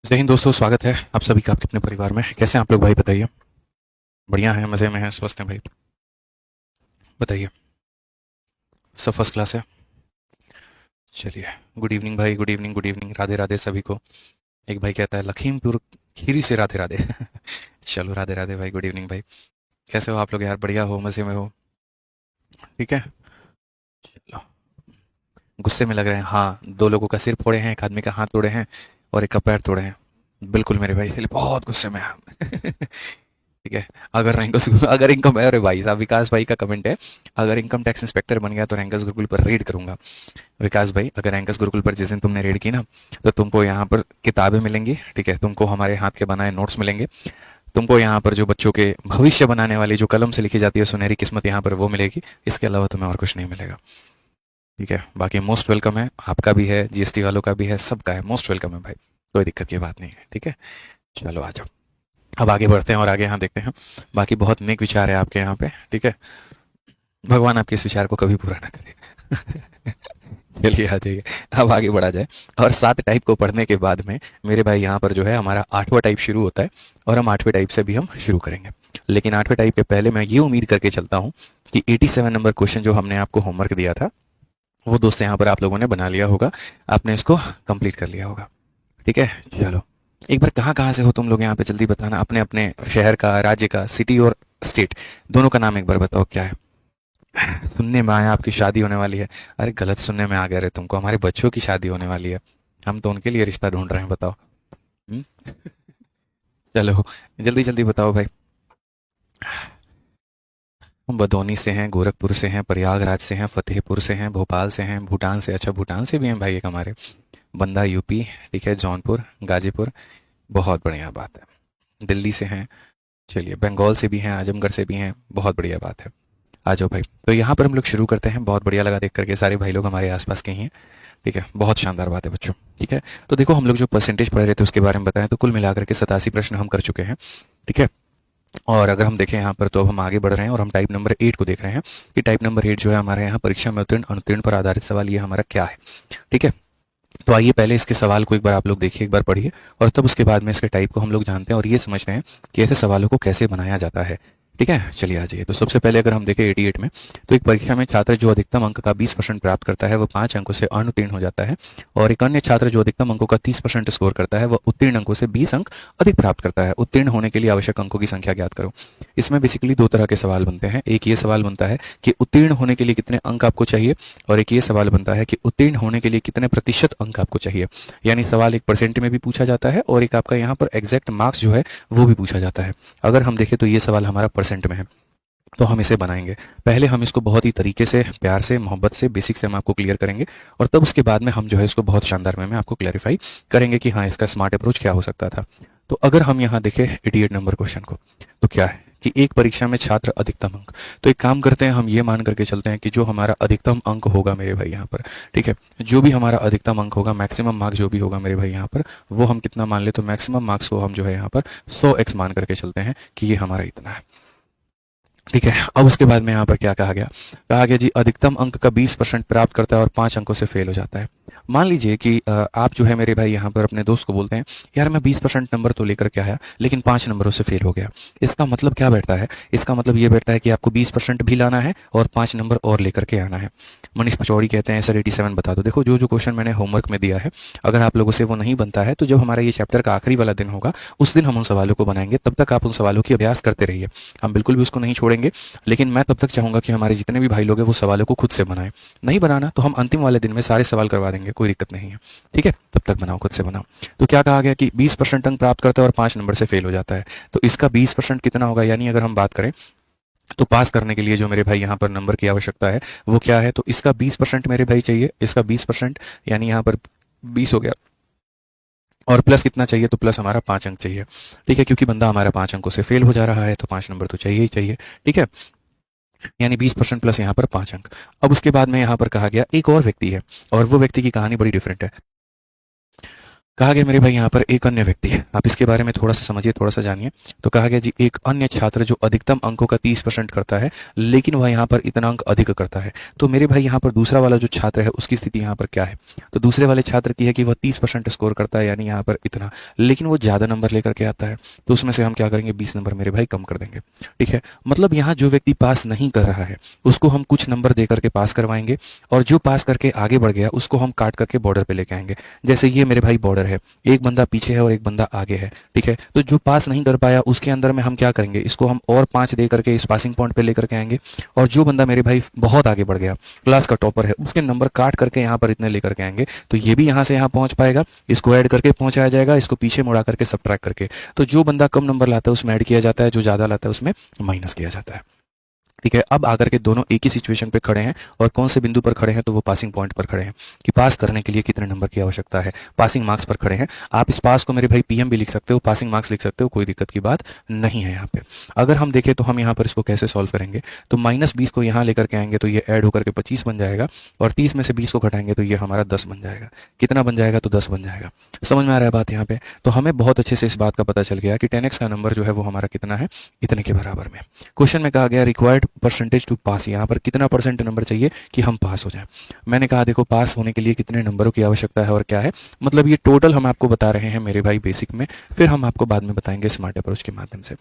जय हिंद दोस्तों, स्वागत है आप सभी का आपके अपने परिवार में। कैसे हैं आप लोग भाई, बताइए। बढ़िया हैं, मज़े में हैं, स्वस्थ हैं भाई। बताइए। सब फर्स्ट क्लास है। चलिए। गुड इवनिंग भाई, good evening, good evening, Radhe Radhe सभी को। एक भाई कहता है लखीमपुर खीरी से राधे राधे। चलो राधे राधे भाई, गुड इवनिंग भाई। कैसे हो आप लोग यार? बढ़िया हो, मज़े में हो? ठीक है। चलो। गुस्से में लग रहे हैं, हाँ। दो लोगों का सिर फोड़े हैं, एक आदमी का हाथ तोड़े हैं और एक का पैर तोड़े हैं। बिल्कुल मेरे भाई, इसलिए बहुत गुस्से में हैं। ठीक है। अगर रैंकस अगर इनकम अरे भाई साहब, विकास भाई का कमेंट है। अगर इनकम टैक्स इंस्पेक्टर बन गया तो रैंकस गुरुकुल पर रेड करूंगा। विकास भाई, अगर रैंकस गुरुकुल पर जिस दिन तुमने रेड की ना, तो तुमको यहाँ पर किताबें मिलेंगी, ठीक है। तुमको हमारे हाथ के बनाए नोट्स मिलेंगे। तुमको यहाँ पर जो बच्चों के भविष्य बनाने वाली जो कलम से लिखी जाती है सुनहरी किस्मत, यहाँ पर वो मिलेगी। इसके अलावा तुम्हें और कुछ नहीं मिलेगा। ठीक है। बाकी मोस्ट वेलकम है, आपका भी है, जीएसटी वालों का भी है, सबका है। मोस्ट वेलकम है भाई। कोई दिक्कत की बात नहीं है, ठीक है। चलो आ जाओ। अब आगे बढ़ते हैं और आगे यहाँ देखते हैं। बाकी बहुत नेक विचार है आपके यहाँ पे, ठीक है। भगवान आपके इस विचार को कभी पूरा ना करे। चलिए आ जाइए। अब आगे बढ़ा जाए। और 7 टाइप को पढ़ने के बाद में मेरे भाई यहाँ पर जो है हमारा 8वां टाइप शुरू होता है। और हम 8वें टाइप से भी हम शुरू करेंगे। लेकिन 8वें टाइप के पहले मैं ये उम्मीद करके चलता हूँ कि 87 नंबर क्वेश्चन जो हमने आपको होमवर्क दिया था, वो दोस्त यहाँ पर आप लोगों ने बना लिया होगा। आपने इसको कंप्लीट कर लिया होगा। ठीक है। चलो। एक बार कहाँ कहाँ से हो तुम लोग यहाँ पे, जल्दी बताना। अपने अपने शहर का, राज्य का, सिटी और स्टेट दोनों का नाम एक बार बताओ, क्या है? सुनने में आया आपकी शादी होने वाली है। अरे गलत सुनने में आ गए रे तुमको, हमारे बच्चों की शादी होने वाली है। हम तो उनके लिए रिश्ता ढूंढ रहे हैं, बताओ। हम्म? चलो। जल्दी जल्दी बताओ भाई। हम भदोनी से हैं, गोरखपुर से हैं, प्रयागराज से हैं, फतेहपुर से हैं, भोपाल से हैं, भूटान से। अच्छा, भूटान से भी हैं भाई एक हमारे। बंदा यूपी। ठीक है। जौनपुर, गाजीपुर। बहुत बढ़िया बात है। दिल्ली से हैं। चलिए, बंगाल से भी हैं, आजमगढ़ से भी हैं। बहुत बढ़िया बात है। आ जाओ भाई। तो यहाँ पर हम लोग शुरू करते हैं। बहुत बढ़िया लगा देख करके, सारे भाई लोग हमारे आसपास के ही हैं। ठीक है। बहुत शानदार बात है बच्चों। ठीक है। तो देखो, हम लोग जो परसेंटेज पढ़ रहे थे उसके बारे में बताएं तो कुल मिलाकर के 87 प्रश्न हम कर चुके हैं। ठीक है। और अगर हम देखें यहाँ पर, तो अब हम आगे बढ़ रहे हैं और हम टाइप नंबर 8 को देख रहे हैं कि टाइप नंबर 8 जो है हमारे यहाँ परीक्षा में उत्तीर्ण अनुत्तीर्ण पर आधारित सवाल, ये हमारा क्या है। ठीक है। तो आइए पहले इसके सवाल को एक बार आप लोग देखिए, एक बार पढ़िए। और तब उसके बाद में इसके टाइप को हम लोग जानते हैं और ये समझते हैं कि ऐसे सवालों को कैसे बनाया जाता है। ठीक है। चलिए आ जाइए। तो सबसे पहले अगर हम देखें 88 में, तो एक परीक्षा में छात्र जो अधिकतम अंक का 20% प्राप्त करता है वह 5 अंकों से अनुत्तीर्ण हो जाता है। और एक अन्य छात्र जो अधिकतम अंकों का 30% स्कोर करता है वह उत्तीर्ण अंकों से 20 अंक अधिक प्राप्त करता है। उत्तीर्ण होने के लिए आवश्यक अंकों की संख्या ज्ञात करो। इसमें बेसिकली दो तरह के सवाल बनते हैं। एक ये सवाल बनता है कि उत्तीर्ण होने के लिए कितने अंक आपको चाहिए, और एक ये सवाल बनता है कि उत्तीर्ण होने के लिए कितने प्रतिशत अंक आपको चाहिए। यानी सवाल एक परसेंट में भी पूछा जाता है और एक आपका यहाँ पर एग्जैक्ट मार्क्स जो है वो भी पूछा जाता है। अगर हम देखें तो ये सवाल हमारा परसेंट में है, तो हम इसे बनाएंगे। पहले हम इसको बहुत ही तरीके से, प्यार से, मोहब्बत से, बेसिक से हम आपको क्लियर करेंगे। और तब उसके बाद में हम जो है इसको बहुत शानदार वे में आपको क्लैरिफाई करेंगे कि हाँ, इसका स्मार्ट अप्रोच क्या हो सकता था। तो अगर हम यहाँ देखें 88 नंबर क्वेश्चन को, तो क्या है कि एक परीक्षा में छात्र अधिकतम अंक। तो एक काम करते हैं, हम ये मान करके चलते हैं कि जो हमारा अधिकतम अंक होगा मेरे भाई यहाँ पर, ठीक है, जो भी हमारा अधिकतम अंक होगा, मैक्सिमम मार्क्स जो भी होगा मेरे भाई यहाँ पर, वो हम कितना मान ले, तो मैक्सिमम मार्क्स को हम जो है यहाँ पर 100x मान करके चलते हैं कि ये हमारा इतना है। ठीक है। अब उसके बाद में यहाँ पर क्या कहा गया? कहा गया जी, अधिकतम अंक का 20% प्राप्त करता है और 5 अंकों से फेल हो जाता है। मान लीजिए कि आप जो है मेरे भाई यहाँ पर अपने दोस्त को बोलते हैं, यार मैं 20% नंबर तो लेकर के आया लेकिन 5 नंबरों से फेल हो गया। इसका मतलब क्या बैठता है? इसका मतलब ये बैठता है कि आपको 20% भी लाना है और 5 नंबर और लेकर के आना है। मनीष पचौड़ी कहते हैं सर 87 बता दो। देखो, जो जो क्वेश्चन मैंने होमवर्क में दिया है, अगर आप लोगों से वो नहीं बनता है तो जब हमारा ये चैप्टर का आखिरी वाला दिन होगा उस दिन हम उन सवालों को बनाएंगे। तब तक आप उन सवालों की अभ्यास करते रहिए। हम बिल्कुल भी उसको नहीं छोड़ेंगे। लेकिन मैं तब तक चाहूंगा कि हमारे जितने भी भाई लोग हैं वो सवालों को खुद से बनाएं। नहीं बनाना तो हम अंतिम वाले दिन में सारे सवाल करवा देंगे, कोई दिक्कत नहीं है। ठीक है। तब तक बनाओ, खुद से बनाओ। तो क्या कहा गया कि 20% अंक प्राप्त करता है और 5 नंबर से फेल हो जाता है। तो इसका 20% कितना होगा? यानी अगर हम बात करें तो पास करने के लिए जो मेरे भाई यहाँ पर नंबर की आवश्यकता है वो क्या है? तो इसका 20% मेरे भाई चाहिए। इसका 20% यानी यहाँ पर 20 हो गया। और प्लस कितना चाहिए? तो प्लस हमारा 5 अंक चाहिए। ठीक है। क्योंकि बंदा हमारा 5 अंकों से फेल हो जा रहा है तो 5 नंबर तो चाहिए ही चाहिए। ठीक है। यानी 20% प्लस यहाँ पर 5 अंक। अब उसके बाद में यहाँ पर कहा गया एक और व्यक्ति है, और वो व्यक्ति की कहानी बड़ी डिफरेंट है। कहा गया मेरे भाई यहाँ पर एक अन्य व्यक्ति है, आप इसके बारे में थोड़ा सा समझिए, थोड़ा सा जानिए। तो कहा गया जी एक अन्य छात्र जो अधिकतम अंकों का 30% करता है, लेकिन वह यहाँ पर इतना अंक अधिक करता है। तो मेरे भाई यहाँ पर दूसरा वाला जो छात्र है उसकी स्थिति यहाँ पर क्या है? तो दूसरे वाले छात्र की है कि वह 30% स्कोर करता है, यानी यहाँ पर इतना, लेकिन वो ज़्यादा नंबर लेकर के आता है। तो उसमें से हम क्या करेंगे, 20 नंबर मेरे भाई कम कर देंगे। ठीक है, मतलब यहाँ जो व्यक्ति पास नहीं कर रहा है उसको हम कुछ नंबर दे करके पास करवाएंगे, और जो पास करके आगे बढ़ गया उसको हम काट करके बॉर्डर पे लेके आएंगे। जैसे ये मेरे भाई बॉर्डर है, एक बंदा पीछे है और एक बंदा आगे है। ठीक है, तो जो पास नहीं कर पाया उसके अंदर में हम क्या करेंगे, इसको हम और 5 दे करके इस पासिंग पॉइंट पे लेकर के आएंगे। और जो बंदा मेरे भाई बहुत आगे बढ़ गया, क्लास का टॉपर है, उसके नंबर काट करके यहाँ पर इतने लेकर के आएंगे। तो ये भी यहाँ से यहाँ पहुंच पाएगा, इसको ऐड करके पहुंचाया जाएगा, इसको पीछे मुड़ा करके सबट्रैक्ट करके। तो जो बंदा कम नंबर लाता है उसमें ऐड किया जाता है, जो ज़्यादा लाता है उसमें माइनस किया जाता है। ठीक है, अब आकर के दोनों एक ही सिचुएशन पे खड़े हैं, और कौन से बिंदु पर खड़े हैं, तो वो पासिंग पॉइंट पर खड़े हैं कि पास करने के लिए कितने नंबर की आवश्यकता है, पासिंग मार्क्स पर खड़े हैं। आप इस पास को मेरे भाई पीएम भी लिख सकते हो, पासिंग मार्क्स लिख सकते हो, कोई दिक्कत की बात नहीं है यहाँ पे। अगर हम देखें तो हम यहाँ पर इसको कैसे सॉल्व करेंगे, तो -20 को यहाँ लेकर के आएंगे तो ये ऐड होकर के 25 बन जाएगा, और 30 में से 20 को घटाएंगे तो ये हमारा 10 बन जाएगा। कितना बन जाएगा, तो 10 बन जाएगा। समझ में आ रहा है बात यहाँ पे? तो हमें बहुत अच्छे से इस बात का पता चल गया कि 10x का नंबर जो है वो हमारा कितना है, इतने के बराबर में। क्वेश्चन में कहा गया रिक्वायर्ड परसेंटेज टू पास, यहाँ पर कितना परसेंट नंबर चाहिए कि हम पास हो जाएं। मैंने कहा देखो पास होने के लिए कितने नंबरों की आवश्यकता है और क्या है, मतलब ये टोटल हम आपको बता रहे हैं मेरे भाई बेसिक में, फिर हम आपको बाद में बताएंगे स्मार्ट अप्रोच के माध्यम से।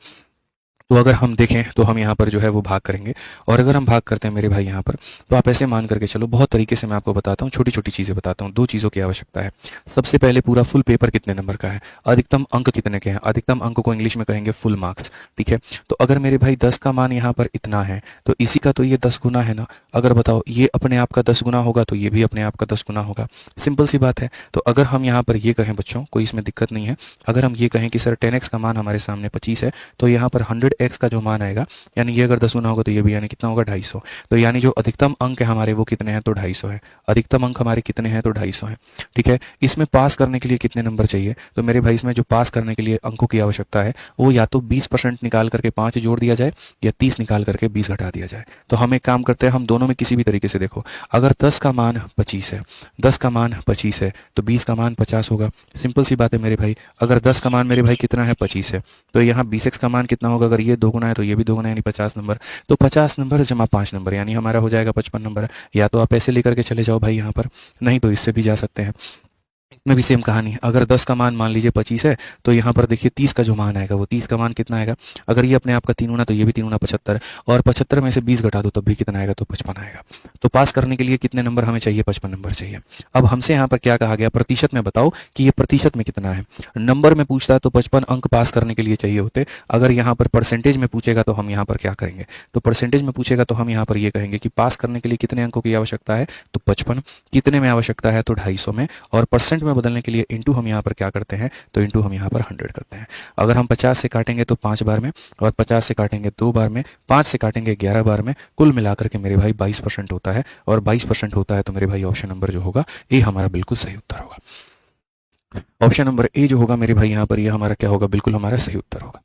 तो अगर हम देखें तो हम यहाँ पर जो है वो भाग करेंगे, और अगर हम भाग करते हैं मेरे भाई यहाँ पर, तो आप ऐसे मान करके चलो, बहुत तरीके से मैं आपको बताता हूँ, छोटी छोटी चीज़ें बताता हूँ। 2 चीज़ों की आवश्यकता है। सबसे पहले पूरा फुल पेपर कितने नंबर का है, अधिकतम अंक कितने के हैं, अधिकतम अंक को इंग्लिश में कहेंगे फुल मार्क्स। ठीक है, तो अगर मेरे भाई 10 का मान यहाँ पर इतना है, तो इसी का तो ये 10 गुना है ना। अगर बताओ ये अपने आप का 10 गुना होगा तो ये भी अपने आप का 10 गुना होगा, सिंपल सी बात है। तो अगर हम यहाँ पर ये कहें बच्चों, कोई इसमें दिक्कत नहीं है, अगर हम ये कहें कि सर 10x का मान हमारे सामने 25 है, तो यहाँ पर 100x का जो मान आएगा, यानी ये अगर 10 गुना होगा तो ये भी, यानी कितना होगा, 250। तो यानी जो अधिकतम अंक है हमारे वो कितने हैं, तो 250 है। अधिकतम अंक हमारे कितने हैं, तो 250 है। ठीक है, इसमें पास करने के लिए कितने नंबर चाहिए, तो मेरे भाई इसमें जो पास करने के लिए अंकों की आवश्यकता है वो या तो 20% निकाल करके 5 जोड़ दिया जाए, या 30 निकाल करके 20 घटा दिया जाए। तो हम एक काम करते हैं, हम दोनों में किसी भी तरीके से देखो, अगर 10 का मान 25 है, 10 का मान 25 है, तो 20 का मान 50 होगा। सिंपल सी बात है मेरे भाई, अगर 10 का मान मेरे भाई कितना है, 25 है, तो यहाँ 20x का मान कितना होगा, अगर ये 2 गुना है तो ये भी 2 गुना, यानी 50 नंबर। तो 50 नंबर जमा 5 नंबर, यानी हमारा हो जाएगा 55 नंबर। या तो आप ऐसे लेकर के चले जाओ भाई यहाँ पर, नहीं तो इससे भी जा सकते हैं। इसमें भी सेम कहानी है, अगर 10 का मान मान लीजिए 25 है, तो यहाँ पर देखिए 30 का जो मान आएगा वो 30 का मान कितना आएगा, अगर ये अपने आप का 3 गुना तो ये भी 3 गुना 75, और 75 में से 20 घटा दो तब भी कितना आएगा, तो 55 आएगा। तो पास करने के लिए कितने नंबर हमें चाहिए, 55 नंबर चाहिए। अब हमसे यहाँ पर क्या कहा गया, प्रतिशत में बताओ कि ये प्रतिशत में कितना है। नंबर में पूछता है तो 55 अंक पास करने के लिए चाहिए होते, अगर यहाँ पर परसेंटेज में पूछेगा तो हम यहाँ पर क्या करेंगे, तो परसेंटेज में पूछेगा तो हम यहाँ पर ये कहेंगे कि पास करने के लिए कितने अंकों की आवश्यकता है, तो 55। कितने में आवश्यकता है, तो 250 में, और परसेंट में बदलने के लिए इंटू हम यहाँ पर क्या करते हैं, तो इंटू हम यहाँ पर 100 करते हैं। अगर हम 50 से काटेंगे तो 5 बार में, और 50 से काटेंगे 2 बार में, 5 से काटेंगे 11 बार में, कुल मिलाकर के मेरे भाई 22% होता है, और 22% होता है तो मेरे भाई ऑप्शन नंबर जो होगा ए हमारा बिल्कुल सही उत्तर होगा। ऑप्शन नंबर ए जो होगा मेरे भाई यहाँ पर, ये हमारा क्या होगा, बिल्कुल हमारा सही उत्तर होगा।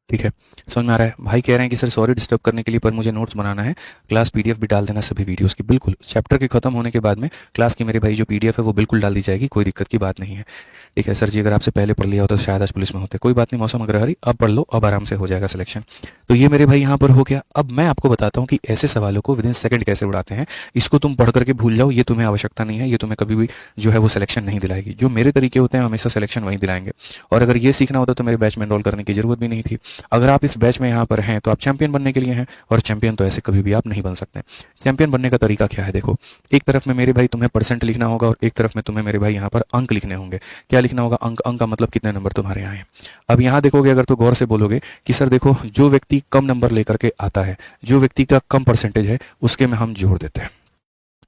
ठीक है, समझ में आ रहा है? भाई कह रहे हैं कि सर सॉरी डिस्टर्ब करने के लिए, पर मुझे नोट्स बनाना है, क्लास पीडीएफ भी डाल देना सभी वीडियोस की। बिल्कुल चैप्टर के खत्म होने के बाद में क्लास की मेरे भाई जो पीडीएफ है वो बिल्कुल डाल दी जाएगी, कोई दिक्कत की बात नहीं है। ठीक है सर जी, अगर आपसे पहले पढ़ लिया होता तो शायद आज पुलिस में होते, कोई बात नहीं, मौसम अगर हरी, अब पढ़ लो, अब आराम से हो जाएगा सिलेक्शन। तो ये मेरे भाई यहाँ पर हो गया। अब मैं आपको बताता हूँ कि ऐसे सवालों को विदिन सेकंड कैसे उड़ाते हैं। इसको तुम पढ़ करके भूल जाओ, ये तुम्हें आवश्यकता नहीं है, ये तुम्हें कभी भी जो है वो सिलेक्शन नहीं दिलाएगी। जो मेरे तरीके होते हैं हमेशा सिलेक्शन वहीं दिलाएंगे, और अगर ये सीखना होता तो मेरे बैच में एनरोल करने की जरूरत भी नहीं थी। अगर आप इस बैच में यहाँ पर हैं तो आप चैंपियन बनने के लिए हैं, और चैंपियन तो ऐसे कभी भी आप नहीं बन सकते। चैंपियन बनने का तरीका क्या है, देखो, एक तरफ में मेरे भाई तुम्हें परसेंट लिखना होगा, और एक तरफ में तुम्हें मेरे भाई यहाँ पर अंक लिखने होंगे। क्या लिखना होगा, अंक। अंक का मतलब कितने नंबर तुम्हारे यहाँ हैं। अब यहाँ देखोगे, अगर तो गौर से बोलोगे कि सर देखो, जो व्यक्ति कम नंबर लेकर के आता है, जो व्यक्ति का कम परसेंटेज है, उसके में हम जोड़ देते हैं।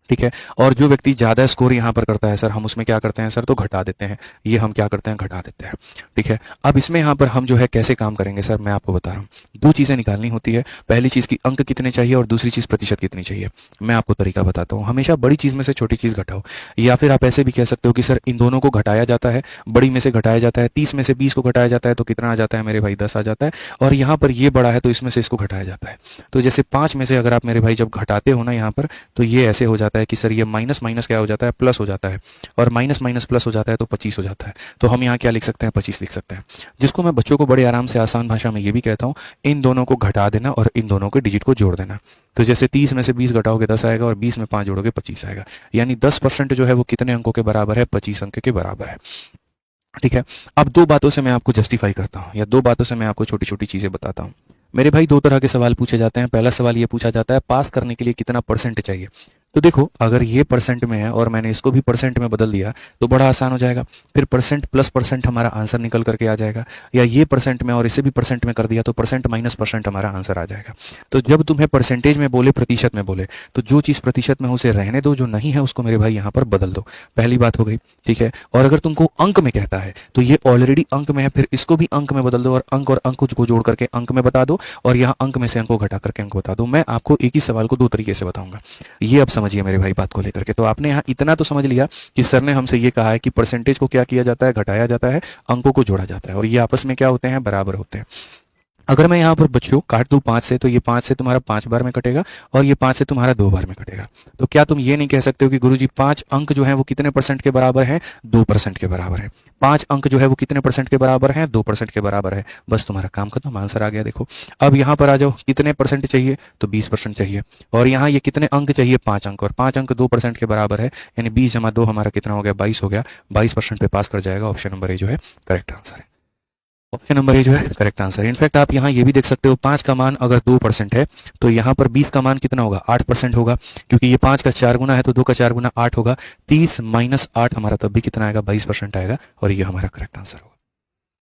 ठीक है, और जो व्यक्ति ज्यादा स्कोर यहाँ पर करता है सर, हम उसमें क्या करते हैं सर, तो घटा देते हैं। ये हम क्या करते हैं, घटा देते हैं। ठीक है, अब इसमें यहाँ पर हम जो है कैसे काम करेंगे सर, मैं आपको बता रहा हूँ। 2 चीजें निकालनी होती है, पहली चीज की अंक कितने चाहिए, और दूसरी चीज प्रतिशत कितनी चाहिए। मैं आपको तरीका बताता हूँ, हमेशा बड़ी चीज में से छोटी चीज घटाओ, या फिर आप ऐसे भी कह सकते हो कि सर इन दोनों को घटाया जाता है, बड़ी में से घटाया जाता है, 30 में से 20 को घटाया जाता है तो कितना आ जाता है मेरे भाई, 10 आ जाता है, और यहाँ पर ये बड़ा है तो इसमें से इसको घटाया जाता है। तो जैसे 5 में से अगर आप मेरे भाई जब घटाते हो ना यहाँ पर, तो ये ऐसे हो जाता है है कि सर ये माइनस माइनस क्या हो जाता है, प्लस हो जाता है, और माइनस माइनस प्लस हो जाता है तो 25 हो जाता है। तो हम यहाँ क्या लिख सकते हैं, 25 लिख सकते हैं, जिसको मैं बच्चों को बड़े आराम से आसान भाषा में ये भी कहता हूँ, इन दोनों को घटा देना और इन दोनों के डिजिट को जोड़ देना। तो जैसे 30 में से 20 घटाओगे 10 आएगा, और 20 में 5 जोड़ोगे 25 आएगा। यानी 10% जो है वो कितने अंकों के बराबर है, 25 अंक के बराबर है। ठीक है, अब दो बातों से मैं आपको जस्टिफाई करता हूँ, या दो बातों से मैं आपको छोटी छोटी चीजें बताता हूँ। मेरे भाई दो तरह के सवाल पूछे जाते हैं। पहला सवाल ये पूछा जाता है पास करने के लिए कितना परसेंट चाहिए। तो देखो, अगर ये परसेंट में है और मैंने इसको भी परसेंट में बदल दिया तो बड़ा आसान हो जाएगा। फिर परसेंट प्लस परसेंट हमारा आंसर निकल करके आ जाएगा, या ये परसेंट में और इसे भी परसेंट में कर दिया तो परसेंट माइनस परसेंट हमारा आंसर आ जाएगा। तो जब तुम्हें परसेंटेज में बोले, प्रतिशत में बोले, तो जो चीज़ प्रतिशत में उसे रहने दो, जो नहीं है उसको मेरे भाई यहाँ पर बदल दो। पहली बात हो गई, ठीक है। और अगर तुमको अंक में कहता है तो ये ऑलरेडी अंक में है, फिर इसको भी अंक में बदल दो, और अंक को जोड़ करके अंक में बता दो, और यहाँ अंक में से अंक को घटा करके अंक बता दो। मैं आपको एक ही सवाल को दो तरीके से बताऊंगा। ये अब समझिए मेरे भाई बात को लेकर के। तो आपने यहाँ इतना तो समझ लिया कि सर ने हमसे ये कहा है कि परसेंटेज को क्या किया जाता है, घटाया जाता है, अंकों को जोड़ा जाता है, और ये आपस में क्या होते हैं, बराबर होते हैं। अगर मैं यहाँ पर बच्चों काट दूं 5 से, तो ये 5 से तुम्हारा 5 बार में कटेगा, और ये 5 से तुम्हारा 2 बार में कटेगा। तो क्या तुम ये नहीं कह सकते हो कि गुरुजी 5 अंक जो है वो कितने परसेंट के बराबर है, 2% के बराबर है। 5 अंक जो है वो कितने परसेंट के बराबर है, 2% के बराबर है। बस तुम्हारा काम खत्म, आंसर आ गया। देखो अब यहाँ पर आ जाओ, कितने परसेंट चाहिए, तो 20% चाहिए, और यहाँ ये कितने अंक चाहिए, 5 अंक, और 5 अंक 2% के बराबर है, यानी 20 जमा 2 हमारा कितना हो गया, 22 हो गया। 22% पे पास कर जाएगा। ऑप्शन नंबर ए जो है करेक्ट आंसर है। ऑप्शन नंबर ए जो है करेक्ट आंसर है। इनफैक्ट आप यहाँ ये भी देख सकते हो, 5 का मान अगर 2% है तो यहाँ पर 20 का मान कितना होगा, 8% होगा, क्योंकि ये 5 का 4 गुना है तो 2 का 4 गुना 8 होगा। 30 माइनस 8 हमारा तब भी कितना आएगा, 22% आएगा, और ये हमारा करेक्ट आंसर होगा।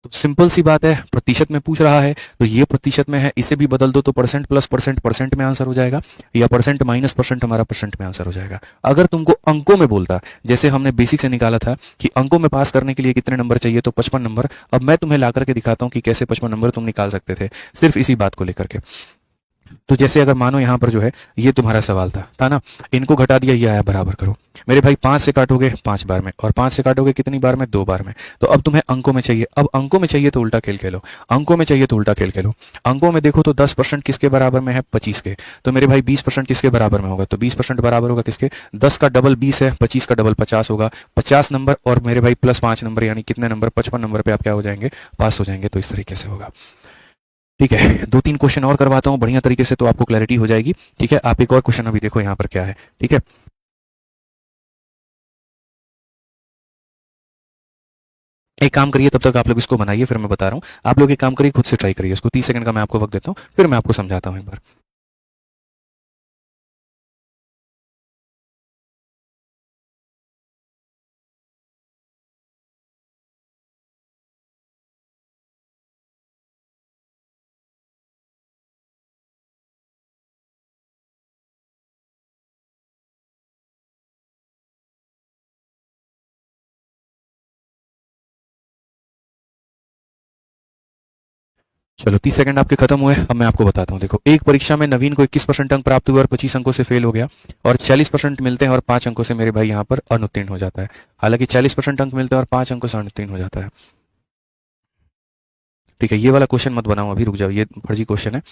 तो सिंपल सी बात है, प्रतिशत में पूछ रहा है तो ये प्रतिशत में है, इसे भी बदल दो तो परसेंट प्लस परसेंट परसेंट में आंसर हो जाएगा, या परसेंट माइनस परसेंट हमारा परसेंट में आंसर हो जाएगा। अगर तुमको अंकों में बोलता, जैसे हमने बेसिक से निकाला था कि अंकों में पास करने के लिए कितने नंबर चाहिए, तो 55 नंबर। अब मैं तुम्हें ला करके दिखाता हूं कि कैसे 55 नंबर तुम निकाल सकते थे सिर्फ इसी बात को लेकर के। तो जैसे अगर मानो यहाँ पर जो है ये तुम्हारा सवाल था ना, इनको घटा दिया, ये आया, बराबर करो। मेरे भाई 5 से काटोगे 5 बार में, और 5 से काटोगे कितनी बार में, 2 बार में। तो अब तुम्हें अंकों में चाहिए, अब अंकों में चाहिए तो उल्टा खेल खेलो, अंकों में चाहिए तो उल्टा खेल खेलो। अंकों में देखो तो 10% किसके बराबर में है, 25 के। तो मेरे भाई 20% किसके बराबर में होगा, तो 20% बराबर होगा किसके, 10 का डबल 20 है, 25 का डबल 50 होगा, 50 नंबर, और मेरे भाई प्लस 5 नंबर, यानी कितने नंबर, 55 नंबर पे आप क्या हो जाएंगे, पास हो जाएंगे। तो इस तरीके से होगा। ठीक है, 2-3 क्वेश्चन और करवाता हूँ बढ़िया तरीके से, तो आपको क्लैरिटी हो जाएगी। ठीक है, आप एक और क्वेश्चन अभी देखो यहाँ पर क्या है। ठीक है, एक काम करिए, तब तक आप लोग इसको बनाइए, फिर मैं बता रहा हूँ। आप लोग एक काम करिए, खुद से ट्राई करिए इसको। 30 सेकंड का मैं आपको वक्त देता हूँ, फिर मैं आपको समझाता हूँ एक बार। चलो 30 सेकंड आपके खत्म हुए। अब मैं आपको बताता हूँ। देखो, एक परीक्षा में नवीन को 21% अंक प्राप्त हुए और 25 अंकों से फेल हो गया, और 40% मिलते हैं और 5 अंकों से मेरे भाई यहाँ पर अनुत्तीर्ण हो जाता है। हालांकि 40% अंक मिलते हैं और 5 अंकों से अनुत्तीर्ण हो जाता है। ठीक है, ये वाला क्वेश्चन मत बनाओ अभी, रुक जाओ, ये फर्जी क्वेश्चन है।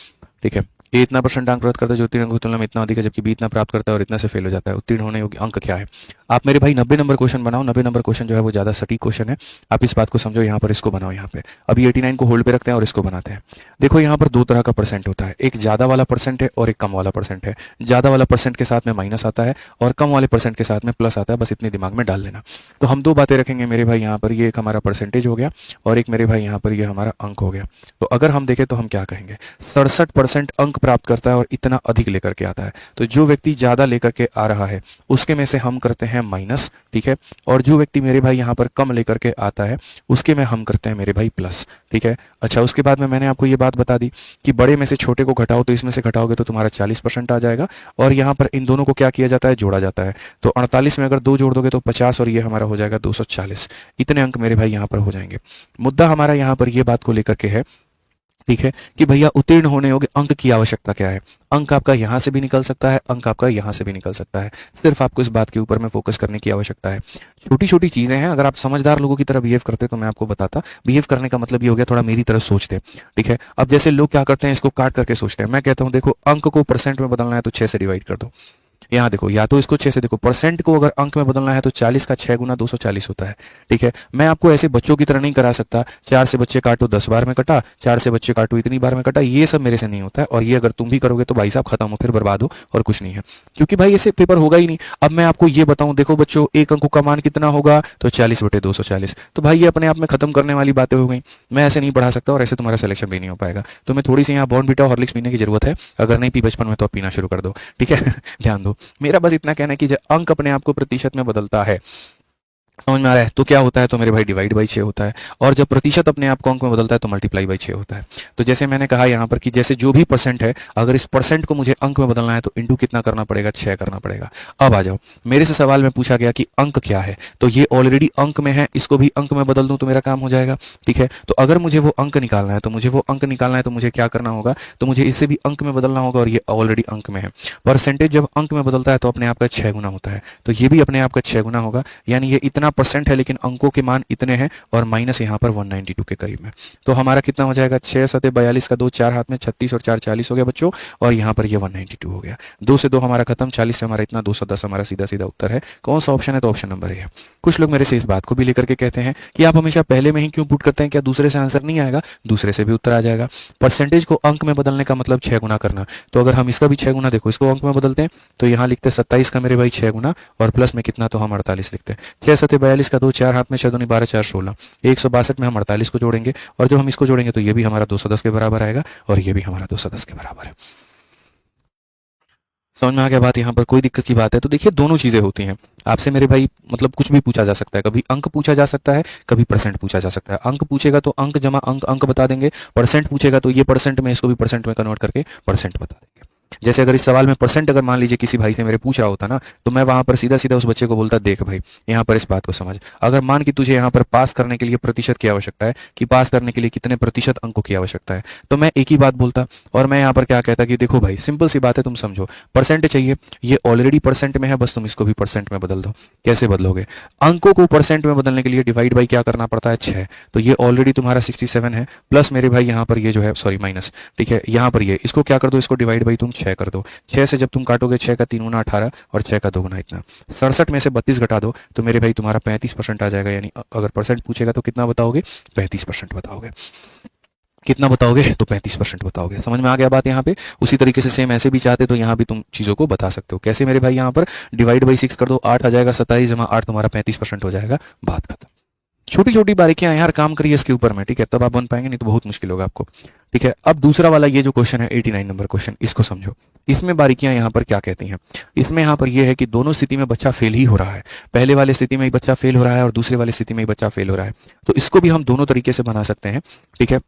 ठीक है, ए इतना परसेंट अंक प्राप्त करता है जो उत्तीर्ण अंकों की तुलना में इतना अधिक है, जबकि बी इतना प्राप्त करता है और इतना से फेल हो जाता है। उत्तीर्ण होने योग्य अंक क्या है? आप मेरे भाई 90 नंबर क्वेश्चन बनाओ। 90 नंबर क्वेश्चन जो है वो ज्यादा सटीक क्वेश्चन है। आप इस बात को समझो, यहाँ पर इसको बनाओ। यहाँ पे अभी 89 को होल्ड पे रखते हैं और इसको बनाते हैं। देखो, यहाँ पर दो तरह का परसेंट होता है, एक ज्यादा वाला परसेंट है और एक कम वाला परसेंट है। ज्यादा वाला परसेंट के साथ में माइनस आता है और कम वाले परसेंट के साथ में प्लस आता है। बस इतनी दिमाग में डाल लेना। तो हम दो बातें रखेंगे मेरे भाई यहाँ पर, ये एक हमारा परसेंटेज हो गया और एक मेरे भाई यहाँ पर ये हमारा अंक हो गया। तो अगर हम देखें तो हम क्या कहेंगे, 67% अंक प्राप्त करता है और इतना अधिक लेकर के आता है। तो जो व्यक्ति ज्यादा लेकर के आ रहा है उसके में से हम करते हैं माइनस, ठीक है, और जो व्यक्ति मेरे भाई यहाँ पर कम लेकर के आता है उसके में हम करते हैं मेरे भाई प्लस। ठीक है, अच्छा, उसके बाद में मैंने आपको ये बात बता दी कि बड़े में से छोटे को घटाओ तो इसमें से घटाओगे तो तुम्हारा 40% आ जाएगा, और यहाँ पर इन दोनों को क्या किया जाता है, जोड़ा जाता है। तो 48 में अगर 2 जोड़ दोगे तो 50, और ये हमारा हो जाएगा 240। इतने अंक मेरे भाई यहाँ पर हो जाएंगे। मुद्दा हमारा यहाँ पर ये बात को लेकर के है, ठीक है, कि भैया उत्तीर्ण होने योग्य अंक की आवश्यकता क्या है। अंक आपका यहां से भी निकल सकता है, अंक आपका यहां से भी निकल सकता है। सिर्फ आपको इस बात के ऊपर में फोकस करने की आवश्यकता है। छोटी छोटी चीजें हैं, अगर आप समझदार लोगों की तरह बिहेव करते तो मैं आपको बताता। बिहेव करने का मतलब ये हो गया थोड़ा मेरी तरह सोचते। ठीक है, अब जैसे लोग क्या करते हैं, इसको काट करके सोचते हैं। मैं कहता हूं देखो, अंक को परसेंट में बदलना है तो 6 से डिवाइड कर दो। यहाँ देखो, या तो इसको 6 से, देखो परसेंट को अगर अंक में बदलना है तो 40 का 6 गुना 240 होता है। ठीक है, मैं आपको ऐसे बच्चों की तरह नहीं करा सकता 4 से बच्चे काटो 10 बार में कटा, 4 से बच्चे काटो इतनी बार में कटा, ये सब मेरे से नहीं होता है। और ये अगर तुम भी करोगे तो भाई साहब खत्म हो, फिर बर्बाद हो और कुछ नहीं है, क्योंकि भाई ऐसे पेपर होगा ही नहीं। अब मैं आपको ये बताऊं, देखो बच्चों, एक अंकों का मान कितना होगा, तो 40/240। तो भाई ये अपने आप में खत्म करने वाली बातें हो गई। मैं ऐसे नहीं पढ़ा सकता और ऐसे तुम्हारा सिलेक्शन भी नहीं हो पाएगा। तो मैं थोड़ी सी यहाँ बॉर्नवीटा हॉर्लिक्स पीने की जरूरत है, अगर नहीं पी बचपन में तो अब पीना शुरू कर दो। ठीक है ध्यान दो, मेरा बस इतना कहना है कि जब अंक अपने आप को प्रतिशत में बदलता है, समझ में आ रहा है, तो क्या होता है, तो मेरे भाई डिवाइड बाई 6 होता है। और जब प्रतिशत अपने आप को अंक में बदलता है तो मल्टीप्लाई बाई 6 होता है। तो जैसे मैंने कहा यहाँ पर कि जैसे जो भी परसेंट है, अगर इस परसेंट को मुझे अंक में बदलना है तो इंटू कितना करना पड़ेगा, 6 करना पड़ेगा। अब आ जाओ, मेरे से सवाल में पूछा गया कि अंक क्या है, तो ये ऑलरेडी अंक में है, इसको भी अंक में बदल दूं तो मेरा काम हो जाएगा। ठीक है, तो अगर मुझे वो अंक निकालना है तो मुझे क्या करना होगा, तो मुझे इससे भी अंक में बदलना होगा, और ये ऑलरेडी अंक में है। परसेंटेज जब अंक में बदलता है तो अपने आप का 6 गुना होता है, तो ये भी अपने आप का 6 गुना होगा। यानी ये इतना परसेंट है लेकिन अंकों के मान इतने हैं, और माइनस यहाँ पर 192 के करीब में। तो हमारा कितना हो जाएगा, 6 7 42 का 2 4 हाथ में 36 और 4 40 हो गया बच्चों, और यहाँ पर ये 192 हो गया। 2 से 2 हमारा खत्म, 40 से हमारा इतना, 210 हमारा सीधा सीधा उत्तर है। कौन सा ऑप्शन है, तो ऑप्शन नंबर ए है। कुछ लोग मेरे से इस बात को भी लेकर के कहते हैं कि आप हमेशा पहले में ही क्यों पुट करते हैं, क्या दूसरे से आंसर नहीं आएगा, दूसरे से भी उत्तर आ जाएगा। परसेंटेज को अंक में बदलने का मतलब 6 गुना करना, तो अगर हम इसका भी 6 गुना, देखो इसको अंक में बदलते हैं तो यहाँ लिखते हैं 27 का मेरे भाई 6 गुना, और प्लस में कितना, तो हम 48 लिखते हैं। 6 7 42 का 2 4 हाथ में 6 दूनी 12 4 16, 162 में हम 48 को जोड़ेंगे, और जब हम इसको जोड़ेंगे तो ये भी हमारा 210 के बराबर आएगा, और ये भी हमारा 210 के बराबर है। समझ में आ गया बात, यहाँ पर कोई दिक्कत की बात है, तो देखिए दोनों चीजें होती हैं। आपसे मेरे भाई मतलब कुछ भी पूछा जा सकता है, कभी अंक पूछा जा सकता है, कभी परसेंट पूछा जा सकता है। अंक पूछेगा तो अंक जमा अंक अंक बता देंगे, परसेंट पूछेगा तो ये परसेंट में, इसको भी परसेंट में कन्वर्ट करके परसेंट बता देंगे। जैसे अगर इस सवाल में परसेंट अगर मान लीजिए किसी भाई से मेरे पूछ रहा होता ना, तो मैं वहां पर सीधा सीधा उस बच्चे को बोलता, देख भाई यहाँ पर इस बात को समझ, अगर मान कि तुझे यहाँ पर पास करने के लिए प्रतिशत की आवश्यकता है, कि पास करने के लिए कितने प्रतिशत अंकों की आवश्यकता है, तो मैं एक ही बात बोलता, और मैं यहाँ पर क्या कहता कि देखो भाई सिंपल सी बात है, तुम समझो, परसेंट चाहिए, ये ऑलरेडी परसेंट में है, बस तुम इसको भी परसेंट में बदल दो। कैसे बदलोगे, अंकों को परसेंट में बदलने के लिए डिवाइड बाई क्या करना पड़ता है, 6, तो ये ऑलरेडी तुम्हारा 67 है, प्लस मेरे भाई यहाँ पर ये जो है, सॉरी माइनस, ठीक है, यहाँ पर ये, इसको क्या कर दो, इसको डिवाइड बाई तुम 6 कर दो। 6 से जब तुम काटोगे, 6 का 3 गुना 18, और 6 का 2 गुना इतना, 67 में से 32 घटा दो तो मेरे भाई तुम्हारा 35% आ जाएगा। यानी अगर परसेंट पूछेगा तो कितना बताओगे, 35% बताओगे। कितना बताओगे, तो 35% बताओगे। समझ में आ गया बात यहाँ पे। उसी तरीके से सेम ऐसे भी चाहते तो यहाँ भी तुम चीजों को बता सकते हो। कैसे मेरे भाई, यहाँ पर डिवाइड बाई 6 कर दो, 8 आ जाएगा, 27 जमा 8 तुम्हारा 35% हो जाएगा, बात खत्म। छोटी छोटी बारीकियां यार, काम करिए इसके ऊपर में, ठीक है, तब आप बन पाएंगे, नहीं तो बहुत मुश्किल होगा आपको। ठीक है, अब दूसरा वाला ये जो क्वेश्चन है 89 नंबर क्वेश्चन, इसको समझो। इसमें बारीकियां यहाँ पर क्या कहती हैं, इसमें यहाँ पर यह है कि दोनों स्थिति में बच्चा फेल ही हो रहा है। पहले वाले स्थिति में ही बच्चा फेल हो रहा है और दूसरे वाली स्थिति में ही बच्चा फेल हो रहा है, तो इसको भी हम दोनों तरीके से बना सकते हैं। ठीक है,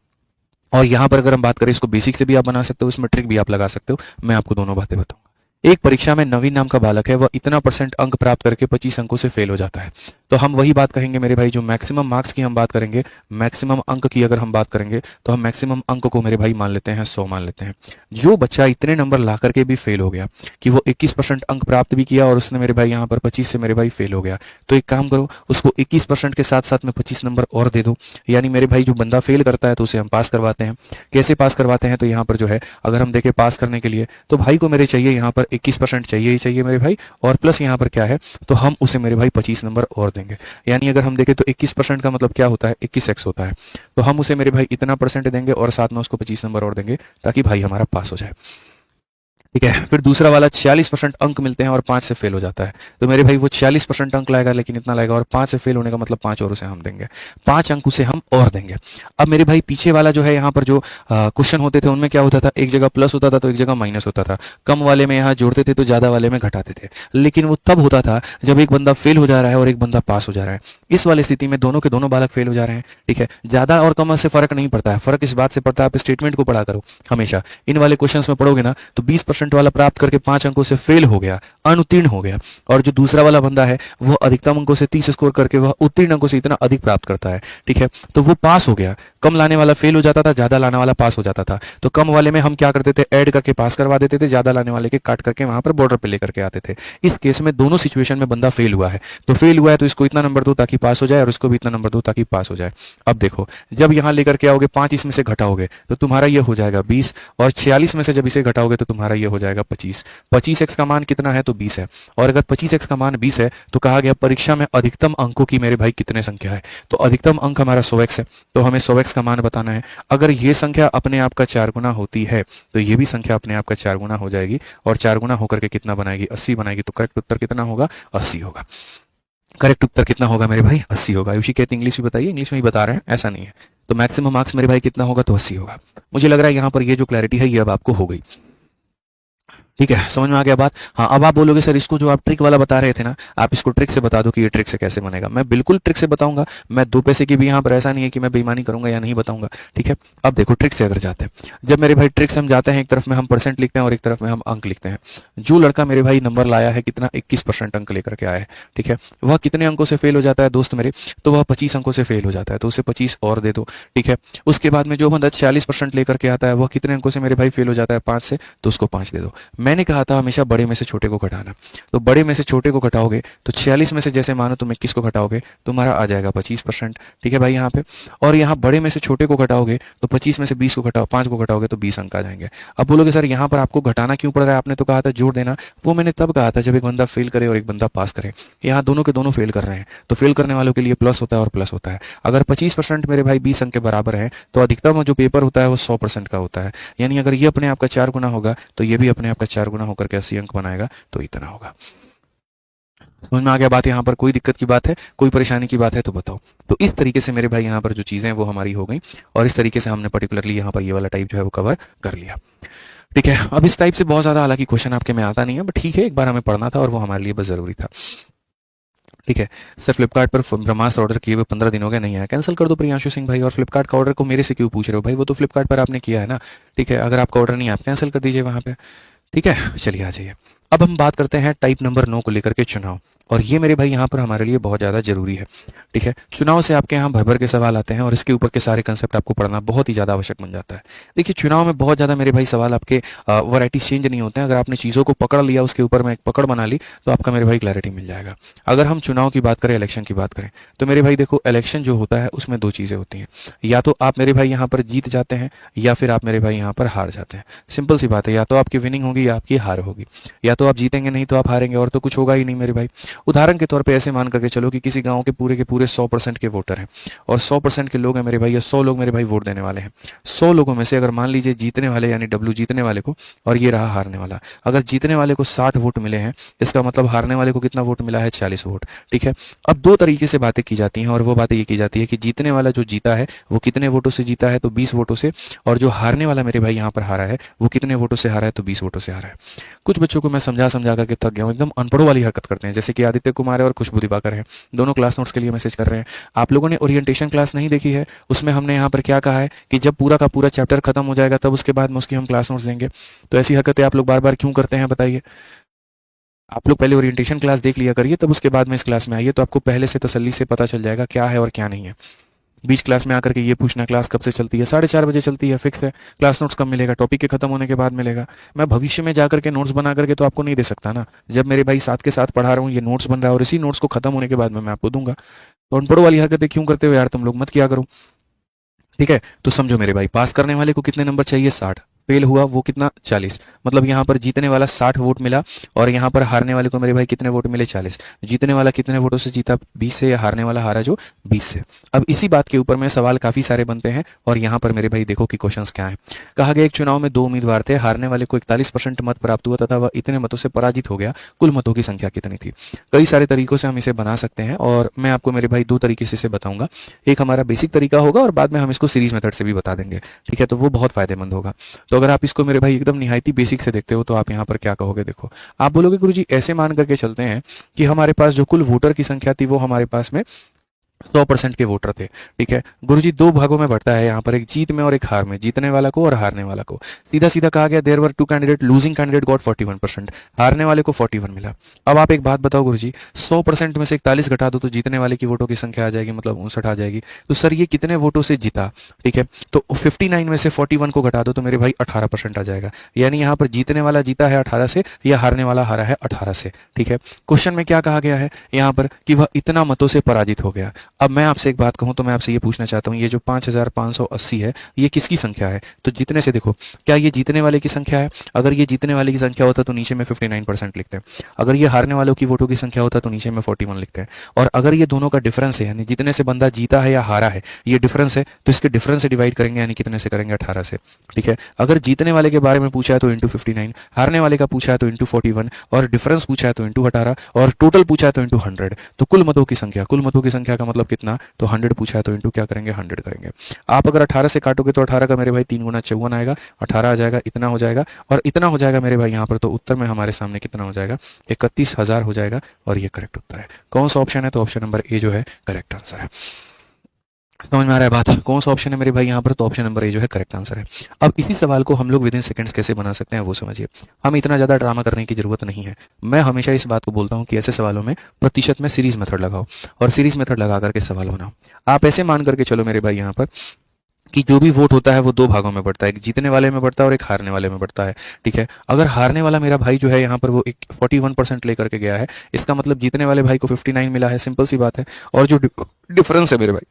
और यहाँ पर अगर हम बात करें, इसको बेसिक से भी आप बना सकते हो, इसमें ट्रिक भी आप लगा सकते हो। मैं आपको दोनों बातें बताऊंगा। एक परीक्षा में नवीन नाम का बालक है, वह इतना परसेंट अंक प्राप्त करके 25 अंकों से फेल हो जाता है। तो हम वही बात कहेंगे मेरे भाई, जो मैक्सिमम मार्क्स की हम बात करेंगे, मैक्सिमम अंक की अगर हम बात करेंगे, तो हम मैक्सिमम अंक को मेरे भाई मान लेते हैं 100 मान लेते हैं। जो बच्चा इतने नंबर ला करके भी फेल हो गया कि वो 21% अंक प्राप्त भी किया और उसने मेरे भाई यहाँ पर 25 से मेरे भाई फेल हो गया, तो एक काम करो, उसको 21% के साथ साथ में 25 नंबर और दे दो। यानी मेरे भाई जो बंदा फेल करता है तो उसे हम पास करवाते हैं। कैसे पास करवाते हैं, तो यहाँ पर जो है, अगर हम देखें पास करने के लिए, तो भाई को मेरे चाहिए यहाँ पर 21% चाहिए ही चाहिए मेरे भाई, और प्लस यहाँ पर क्या है, तो हम उसे मेरे भाई 25 नंबर और देंगे। यानी अगर हम देखें तो 21% का मतलब क्या होता है, 21x होता है, तो हम उसे मेरे भाई इतना परसेंट देंगे और साथ में उसको 25 नंबर और देंगे, ताकि भाई हमारा पास हो जाए। ठीक है, फिर दूसरा वाला 46% अंक मिलते हैं और 5 से फेल हो जाता है, तो मेरे भाई वो 46% अंक लाएगा लेकिन इतना लाएगा, और 5 से फेल होने का मतलब 5 और उसे हम देंगे, 5 अंक उसे हम और देंगे। अब मेरे भाई पीछे वाला जो है, यहाँ पर जो क्वेश्चन होते थे उनमें क्या होता था, एक जगह प्लस होता था तो एक जगह माइनस होता था, कम वाले में यहाँ जोड़ते थे तो ज्यादा वाले में घटाते थे, लेकिन वो तब होता था जब एक बंदा फेल हो जा रहा है और एक बंदा पास हो जा रहा है। इस वाली स्थिति में दोनों के दोनों बालक फेल हो जा रहे हैं। ठीक है, ज्यादा और कम से फर्क नहीं पड़ता है, फर्क इस बात से पड़ता है, आप स्टेटमेंट को पढ़ा करो हमेशा। इन वाले क्वेश्चन में पढ़ोगे ना, तो 20% वाला प्राप्त करके 5 अंकों से फेल हो गया, अनुत्तीर्ण हो गया, और जो दूसरा वाला बंदा है वो अधिकतम अंकों से 30 स्कोर करके वह उत्तीर्ण अंकों से इतना अधिक प्राप्त करता है। ठीक है, तो वो पास हो गया। कम लाने वाला फेल हो जाता था, ज्यादा लाने वाला पास हो जाता था। तो कम वाले में हम क्या करते थे, ऐड करके पास करवा देते थे, ज्यादा लाने वाले के काट करके वहां पर बॉर्डर पे लेकर के आते थे। इस केस में दोनों सिचुएशन में बंदा फेल हुआ है, तो फेल हुआ है तो इसको इतना नंबर दो ताकि पास हो जाए, और इसको भी इतना नंबर दो ताकि पास हो जाए। अब देखो, जब यहां लेकर के आओगे 5 इसमें से घटाओगे तो तुम्हारा ये हो जाएगा 20, और 46 में से जब इसे घटाओगे तो तुम्हारा ये हो जाएगा 25। 25x का मान कितना है? तो 20 है। और अगर 25x का मान 20 है तो कहा गया परीक्षा में अधिकतम अंकों की मेरे भाई कितने संख्या है? तो अधिकतम अंक हमारा 100x है, तो हमें 100x का मान बताना है। अगर ये संख्या अपने आप का 4 गुना होती है तो ये भी संख्या अपने आप का 4 गुना हो जाएगी, और 4 गुना होकर के कितना बनाएगी? 80 बनाएगी। तो करेक्ट उत्तर कितना होगा? 80 होगा। करेक्ट उत्तर कितना होगा मेरे भाई? 80 होगा। आयुषी कहते इंग्लिश भी बताइए, इंग्लिश में ही बता रहे हैं, ऐसा नहीं है। तो मैक्सिमम मार्क्स मेरे भाई कितना होगा? तो 80 होगा। मुझे लग रहा है यहाँ पर ये जो क्लैरिटी है ये अब आपको हो गई। ठीक है, समझ में आ गया बात? हाँ, अब आप बोलोगे सर इसको जो आप ट्रिक वाला बता रहे थे ना, आप इसको ट्रिक से बता दो कि ये ट्रिक से कैसे बनेगा। मैं बिल्कुल ट्रिक से बताऊंगा, मैं 2 पैसे की भी यहाँ पर ऐसा नहीं है कि मैं बेईमानी करूंगा या नहीं बताऊंगा। ठीक है, अब देखो ट्रिक से अगर जाते हैं, जब मेरे भाई ट्रिक से हम जाते हैं, एक तरफ में हम परसेंट लिखते हैं और एक तरफ में हम अंक लिखते हैं। जो लड़का मेरे भाई नंबर लाया है कितना? 21% अंक लेकर के आया है। ठीक है, वह कितने अंकों से फेल हो जाता है दोस्त मेरे? तो वह 25 अंकों से फेल हो जाता है, तो उसे 25 और दे दो। ठीक है, उसके बाद में जो बंदा 40% लेकर के आता है वह कितने अंकों से मेरे भाई फेल हो जाता है? 5 से, तो उसको 5 दे दो। मैंने कहा था हमेशा बड़े में से छोटे को घटाना, तो बड़े में से छोटे को घटाओगे तो 46 में से जैसे मानो तुम 21 को घटाओगे तुम्हारा आ जाएगा 25%। ठीक है भाई यहाँ पे, और यहाँ बड़े में से छोटे को घटाओगे तो 25 में से 20 को घटाओ, 5 को घटाओगे तो 20 अंक आ जाएंगे। अब बोलोगे सर यहाँ पर आपको घटाना क्यों पड़ रहा है? आपने तो कहा था जोड़ देना। वो मैंने तब कहा था जब एक बंदा फेल करे और एक बंदा पास करे। यहाँ दोनों के दोनों फेल कर रहे हैं, तो फेल करने वालों के लिए प्लस होता है और प्लस होता है। अगर 25% मेरे भाई 20 अंक के बराबर है तो अधिकतम जो पेपर होता है वो 100% का होता है। यानी अगर ये अपने आप का 4 गुना होगा तो ये भी अपने आप का 4 गुना होकर के 80 अंक बनाएगा, तो इतना होगा। समझ में आ गया बात? यहाँ पर कोई दिक्कत की बात है, कोई परेशानी की बात है तो बताओ। तो इस तरीके से मेरे भाई यहाँ पर जो चीजें हैं वो हमारी हो गई, और इस तरीके से हमने पर्टिकुलरली यहाँ पर ये वाला टाइप जो है वो कवर कर लिया। ठीक है, अब इस टाइप से बहुत ज्यादा हालांकि क्वेश्चन आपके में आता नहीं है, बट ठीक है, एक बार हमें पढ़ना था और वो हमारे लिए बस जरूरी था। ठीक है सर, फ्लिपकार्ट पर ब्रह्मास्त्र ऑर्डर किए हुए 15 दिन हो गए, नहीं आया, कैंसिल कर दो प्रियांशु सिंह भाई। और फ्लिपकार्ट का ऑर्डर को मेरे से क्यों पूछ रहे हो भाई? वो तो फ्लिपकार्ट पर आपने किया है ना। ठीक है, अगर आपका ऑर्डर नहीं है आप कैंसिल कर दीजिए वहां पे। ठीक है, चलिए आ जाइए। अब हम बात करते हैं टाइप नंबर 9 को लेकर के, चुनाव। और ये मेरे भाई यहाँ पर हमारे लिए बहुत ज़्यादा जरूरी है। ठीक है, चुनाव से आपके यहाँ भर भर के सवाल आते हैं और इसके ऊपर के सारे कंसेप्ट आपको पढ़ना बहुत ही ज़्यादा आवश्यक बन जाता है। देखिए, चुनाव में बहुत ज़्यादा मेरे भाई सवाल आपके वैरायटी चेंज नहीं होते हैं। अगर आपने चीज़ों को पकड़ लिया, उसके ऊपर में एक पकड़ बना ली, तो आपका मेरे भाई क्लैरिटी मिल जाएगा। अगर हम चुनाव की बात करें, इलेक्शन की बात करें, तो मेरे भाई देखो, इलेक्शन जो होता है उसमें 2 चीज़ें होती हैं। या तो आप मेरे भाई यहाँ पर जीत जाते हैं या फिर आप मेरे भाई यहाँ पर हार जाते हैं। सिंपल सी बात है, या तो आपकी विनिंग होगी या आपकी हार होगी। या तो आप जीतेंगे नहीं तो आप हारेंगे, और तो कुछ होगा ही नहीं मेरे भाई। उदाहरण के तौर पे ऐसे मान करके चलो कि किसी गांव के पूरे 100% के वोटर हैं और 100% के लोग हैं मेरे भाई, या 100 लोग मेरे भाई वोट देने वाले हैं। 100 लोगों में से अगर मान लीजिए जीतने वाले यानी डब्ल्यू जीतने वाले को, और ये रहा हारने वाला, अगर जीतने वाले को 60 वोट मिले हैं, इसका मतलब हारने वाले को कितना वोट मिला है? 40 वोट। ठीक है, अब 2 तरीके से बातें की जाती हैं, और वो बातें ये की जाती है कि जीतने वाला जो जीता है वो कितने वोटों से जीता है? तो 20 वोटों से। और जो हारने वाला मेरे भाई यहाँ पर हारा है वो कितने वोटों से हारा है? तो 20 वोटों से हारा है। कुछ बच्चों को मैं समझा समझा करके थक गया हूँ, एकदम अनपढ़ों वाली हरकत करते हैं, जैसे कि आदित्य कुमार है और खुशबू दिवाकर है, दोनों क्लास नोट्स के लिए मैसेज कर रहे हैं। आप लोगों ने ओरिएंटेशन क्लास नहीं देखी है? उसमें हमने यहाँ पर क्या कहा है कि जब पूरा का पूरा चैप्टर खत्म हो जाएगा तब उसके बाद में उसकी हम क्लास नोट्स देंगे। तो ऐसी हरकतें आप लोग बार बार क्यों करते हैं बताइए? आप लोग पहले ओरिएंटेशन क्लास देख लिया करिए, तब उसके बाद में इस क्लास में आइए, तो आपको पहले से तसल्ली से पता चल जाएगा क्या है और क्या नहीं है। बीच क्लास में आकर के ये पूछना क्लास कब से चलती है? 4:30 बजे चलती है, फिक्स है। क्लास नोट्स कब मिलेगा? टॉपिक के खत्म होने के बाद मिलेगा। मैं भविष्य में जाकर के नोट्स बना करके तो आपको नहीं दे सकता ना। जब मेरे भाई साथ के साथ पढ़ा रहा हूँ, ये नोट्स बन रहा है और इसी नोट्स को खत्म होने के बाद में मैं आपको दूंगा। तो अनपढ़ों वाली हरकतें क्यों करते हो यार तुम लोग? मत किया करो। ठीक है, तो समझो मेरे भाई, पास करने वाले को कितने नंबर चाहिए? 60। फेल हुआ वो कितना? 40। मतलब यहाँ पर जीतने वाला 60 वोट मिला, और यहाँ पर हारने वाले को मेरे भाई कितने वोट मिले? 40। जीतने वाला कितने वोटों से जीता? 20 से। या हारने वाला हारा जो 20 से। अब इसी बात के ऊपर में सवाल काफी सारे बनते हैं, और यहाँ पर मेरे भाई देखो कि क्वेश्चंस क्या है। कहा गया एक चुनाव में 2 उम्मीदवार थे, हारने वाले को 41% मत प्राप्त हुआ तथा वह इतने मतों से पराजित हो गया। कुल मतों की संख्या कितनी थी? कई सारे तरीकों से हम इसे बना सकते हैं, और मैं आपको मेरे भाई 2 तरीके से इसे बताऊंगा। एक हमारा बेसिक तरीका होगा और बाद में हम इसको सीरीज मेथड से भी बता देंगे। ठीक है, तो वो बहुत फायदेमंद होगा। तो अगर आप इसको मेरे भाई एकदम निहायती बेसिक से देखते हो तो आप यहाँ पर क्या कहोगे? देखो, आप बोलोगे गुरुजी ऐसे मान करके चलते हैं कि हमारे पास जो कुल वोटर की संख्या थी वो हमारे पास में 100% के वोटर थे। ठीक है, गुरुजी 2 भागों में बढ़ता है यहाँ पर, एक जीत में और एक हार में, जीतने वाला को और हारने वाला को। सीधा सीधा कहा गया there were 2 candidate, losing candidate got 41%, हारने वाले को 41 मिला। अब आप एक बात बताओ गुरुजी, 100% में से 41 घटा दो तो जीतने वाले की वोटों की संख्या आ जाएगी, मतलब 59 आ जाएगी। तो सर ये कितने वोटों से जीता? ठीक है, तो 59 में से 41 को घटा दो तो मेरे भाई 18% आ जाएगा। यानी यहाँ पर जीतने वाला जीता है 18 से, या हारने वाला हारा है 18 से। ठीक है, क्वेश्चन में क्या कहा गया है यहाँ पर कि वह इतना मतों से पराजित हो गया। अब मैं आपसे एक बात कहूं तो मैं आपसे ये पूछना चाहता हूं, ये जो 5580 है ये किसकी संख्या है? तो जितने से देखो, क्या ये जीतने वाले की संख्या है? अगर ये जीतने वाले की संख्या होता तो नीचे में 59% लिखते हैं। अगर ये हारने वालों की वोटों की संख्या होता तो नीचे में 41 लिखते हैं। और अगर ये दोनों का डिफरेंस है, यानी जितने से बंदा जीता है या हारा है, ये डिफरेंस है, तो इसके डिफरेंस से डिवाइड करेंगे, यानी कितने से करेंगे? 18 से। ठीक है, अगर जीतने वाले के बारे में पूछा है तो इंटू 59, हारने वाले का पूछा है तो इंटू 41, और डिफरेंस पूछा है तो इंटू 18, और टोटल पूछा है तो इंटू 100। तो कुल मतों की संख्या, कुल मतों की संख्या का मतलब कितना? तो 100 पूछा है तो इंटू क्या करेंगे? 100 करेंगे। आप अगर 18 से काटोगे तो 18 का मेरे भाई 3 गुना 54 आएगा, 18 आ जाएगा, इतना हो जाएगा, और इतना हो जाएगा मेरे भाई यहाँ पर। तो उत्तर में हमारे सामने कितना हो जाएगा? 31,000 हो जाएगा, और ये करेक्ट उत्तर है। कौन सा ऑप्शन है? तो ऑप्शन नंबर ए जो है करेक्ट आंसर है। समझ में आ रहा है बात? कौन सा ऑप्शन है मेरे भाई यहाँ पर? तो ऑप्शन नंबर ए जो है करेक्ट आंसर है। अब इसी सवाल को हम लोग विद इन सेकंड्स कैसे बना सकते हैं वो समझिए। हम इतना ज़्यादा ड्रामा करने की जरूरत नहीं है। मैं हमेशा इस बात को बोलता हूँ कि ऐसे सवालों में प्रतिशत में सीरीज मेथड लगाओ, और सीरीज मेथड लगा करके सवाल बनाओ। आप ऐसे मान करके चलो मेरे भाई यहाँ पर कि जो भी वोट होता है वो दो भागों में बढ़ता है, एक जीतने वाले में बढ़ता है और एक हारने वाले में बढ़ता है। ठीक है, अगर हारने वाला मेरा भाई जो है यहाँ पर वो एक 41% लेकर के गया है, इसका मतलब जीतने वाले भाई को 59 मिला है, सिंपल सी बात है। और जो डिफरेंस है मेरे भाई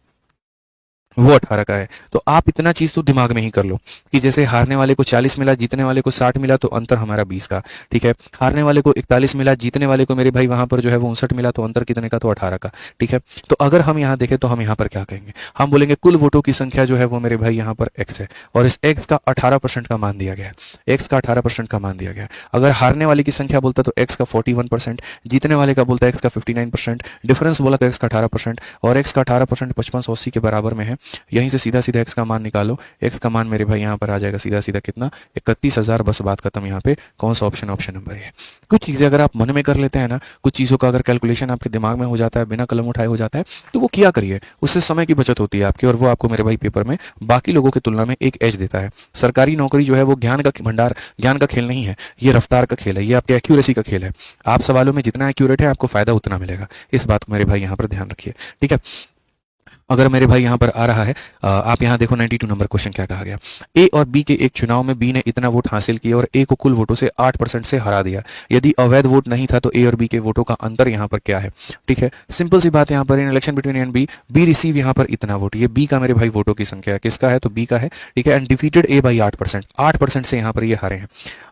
वो 18 का है। तो आप इतना चीज तो दिमाग में ही कर लो कि जैसे हारने वाले को 40 मिला, जीतने वाले को 60 मिला, तो अंतर हमारा 20 का। ठीक है, हारने वाले को 41 मिला, जीतने वाले को मेरे भाई वहां पर जो है वो 59 मिला, तो अंतर कितने का? तो 18 का। ठीक है, तो अगर हम यहाँ देखें तो हम यहाँ पर क्या कहेंगे? हम बोलेंगे कुल वोटों की संख्या जो है वो मेरे भाई यहाँ पर एक्स है, और इस एक्स का 18% का मान दिया गया है। एक्स का 18% का मान दिया गया है। अगर हारने वाले की संख्या बोलता तो एक्स का 41%, जीतने वाले का बोलता है एक्स का 59%, डिफरेंस बोला तो एक्स का 18%, और एक्स का 18% 5580 के बराबर में है। यहीं से सीधा सीधा एक्स का मान निकालो। एक्स का मान मेरे भाई यहाँ पर आ जाएगा सीधा सीधा कितना? 31,000। बस बात खत्म यहाँ पे। कौन सा ऑप्शन? ऑप्शन नंबर है। कुछ चीजें अगर आप मन में कर लेते हैं ना, कुछ चीजों का अगर कैलकुलेशन आपके दिमाग में हो जाता है, बिना कलम उठाए हो जाता है, तो वो किया करिए। उससे समय की बचत होती है आपकी, और वो आपको मेरे भाई पेपर में बाकी लोगों की तुलना में एक एज देता है। सरकारी नौकरी जो है वो ज्ञान का भंडार, ज्ञान का खेल नहीं है, ये रफ्तार का खेल है, ये आपके एक्यूरेसी का खेल है। आप सवालों में जितना एक्यूरेट है आपको फायदा उतना मिलेगा। इस बात को मेरे भाई यहाँ पर ध्यान रखिए। ठीक है, अगर मेरे भाई यहाँ पर आ रहा है, आप यहाँ देखो 92 नंबर क्वेश्चन क्या कहा गया। ए और बी के एक चुनाव में बी ने इतना वोट हासिल किया और ए को कुल वोटों से 8% से हरा दिया। यदि अवैध वोट नहीं था तो ए और बी के वोटों का अंतर यहाँ पर क्या है? ठीक है, सिंपल सी बात यहाँ पर, in election between A and B, B receive यहाँ पर इतना वोट, ये बी का मेरे भाई वोटों की संख्या है, किसका है? तो बी का है। ठीक है, एंड डिफीटेड ए बाई 8%, 8% से यहाँ पर ये हारे हैं।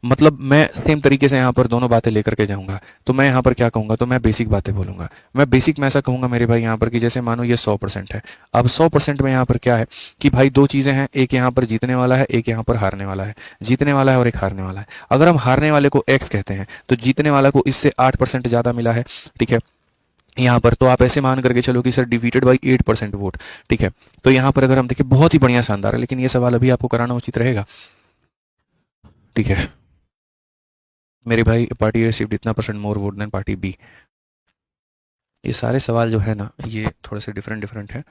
मतलब मैं सेम तरीके से यहाँ पर दोनों बातें लेकर के जाऊंगा, तो मैं यहाँ पर क्या कहूंगा? तो मैं बेसिक बातें बोलूंगा। मैं बेसिक में ऐसा कहूंगा मेरे भाई यहाँ पर कि जैसे मानो ये 100% है। अब 100% में यहाँ पर क्या है कि भाई दो चीजें हैं, एक यहाँ पर जीतने वाला है, एक यहाँ पर हारने वाला है। जीतने वाला है और एक हारने वाला है। अगर हम हारने वाले को एक्स कहते हैं तो जीतने वाला को इससे 8% ज्यादा मिला है। ठीक है, यहाँ पर तो आप ऐसे मान करके चलो कि सर डिफीटेड बाई 8% वोट। ठीक है, तो यहाँ पर अगर हम देखें बहुत ही बढ़िया शानदार है, लेकिन ये सवाल अभी आपको कराना उचित रहेगा। ठीक है मेरे भाई, पार्टी रिसीव्ड इतना percent more vote than party B. ये सारे सवाल जो है ना, ये थोड़े से डिफरेंट डिफरेंट है।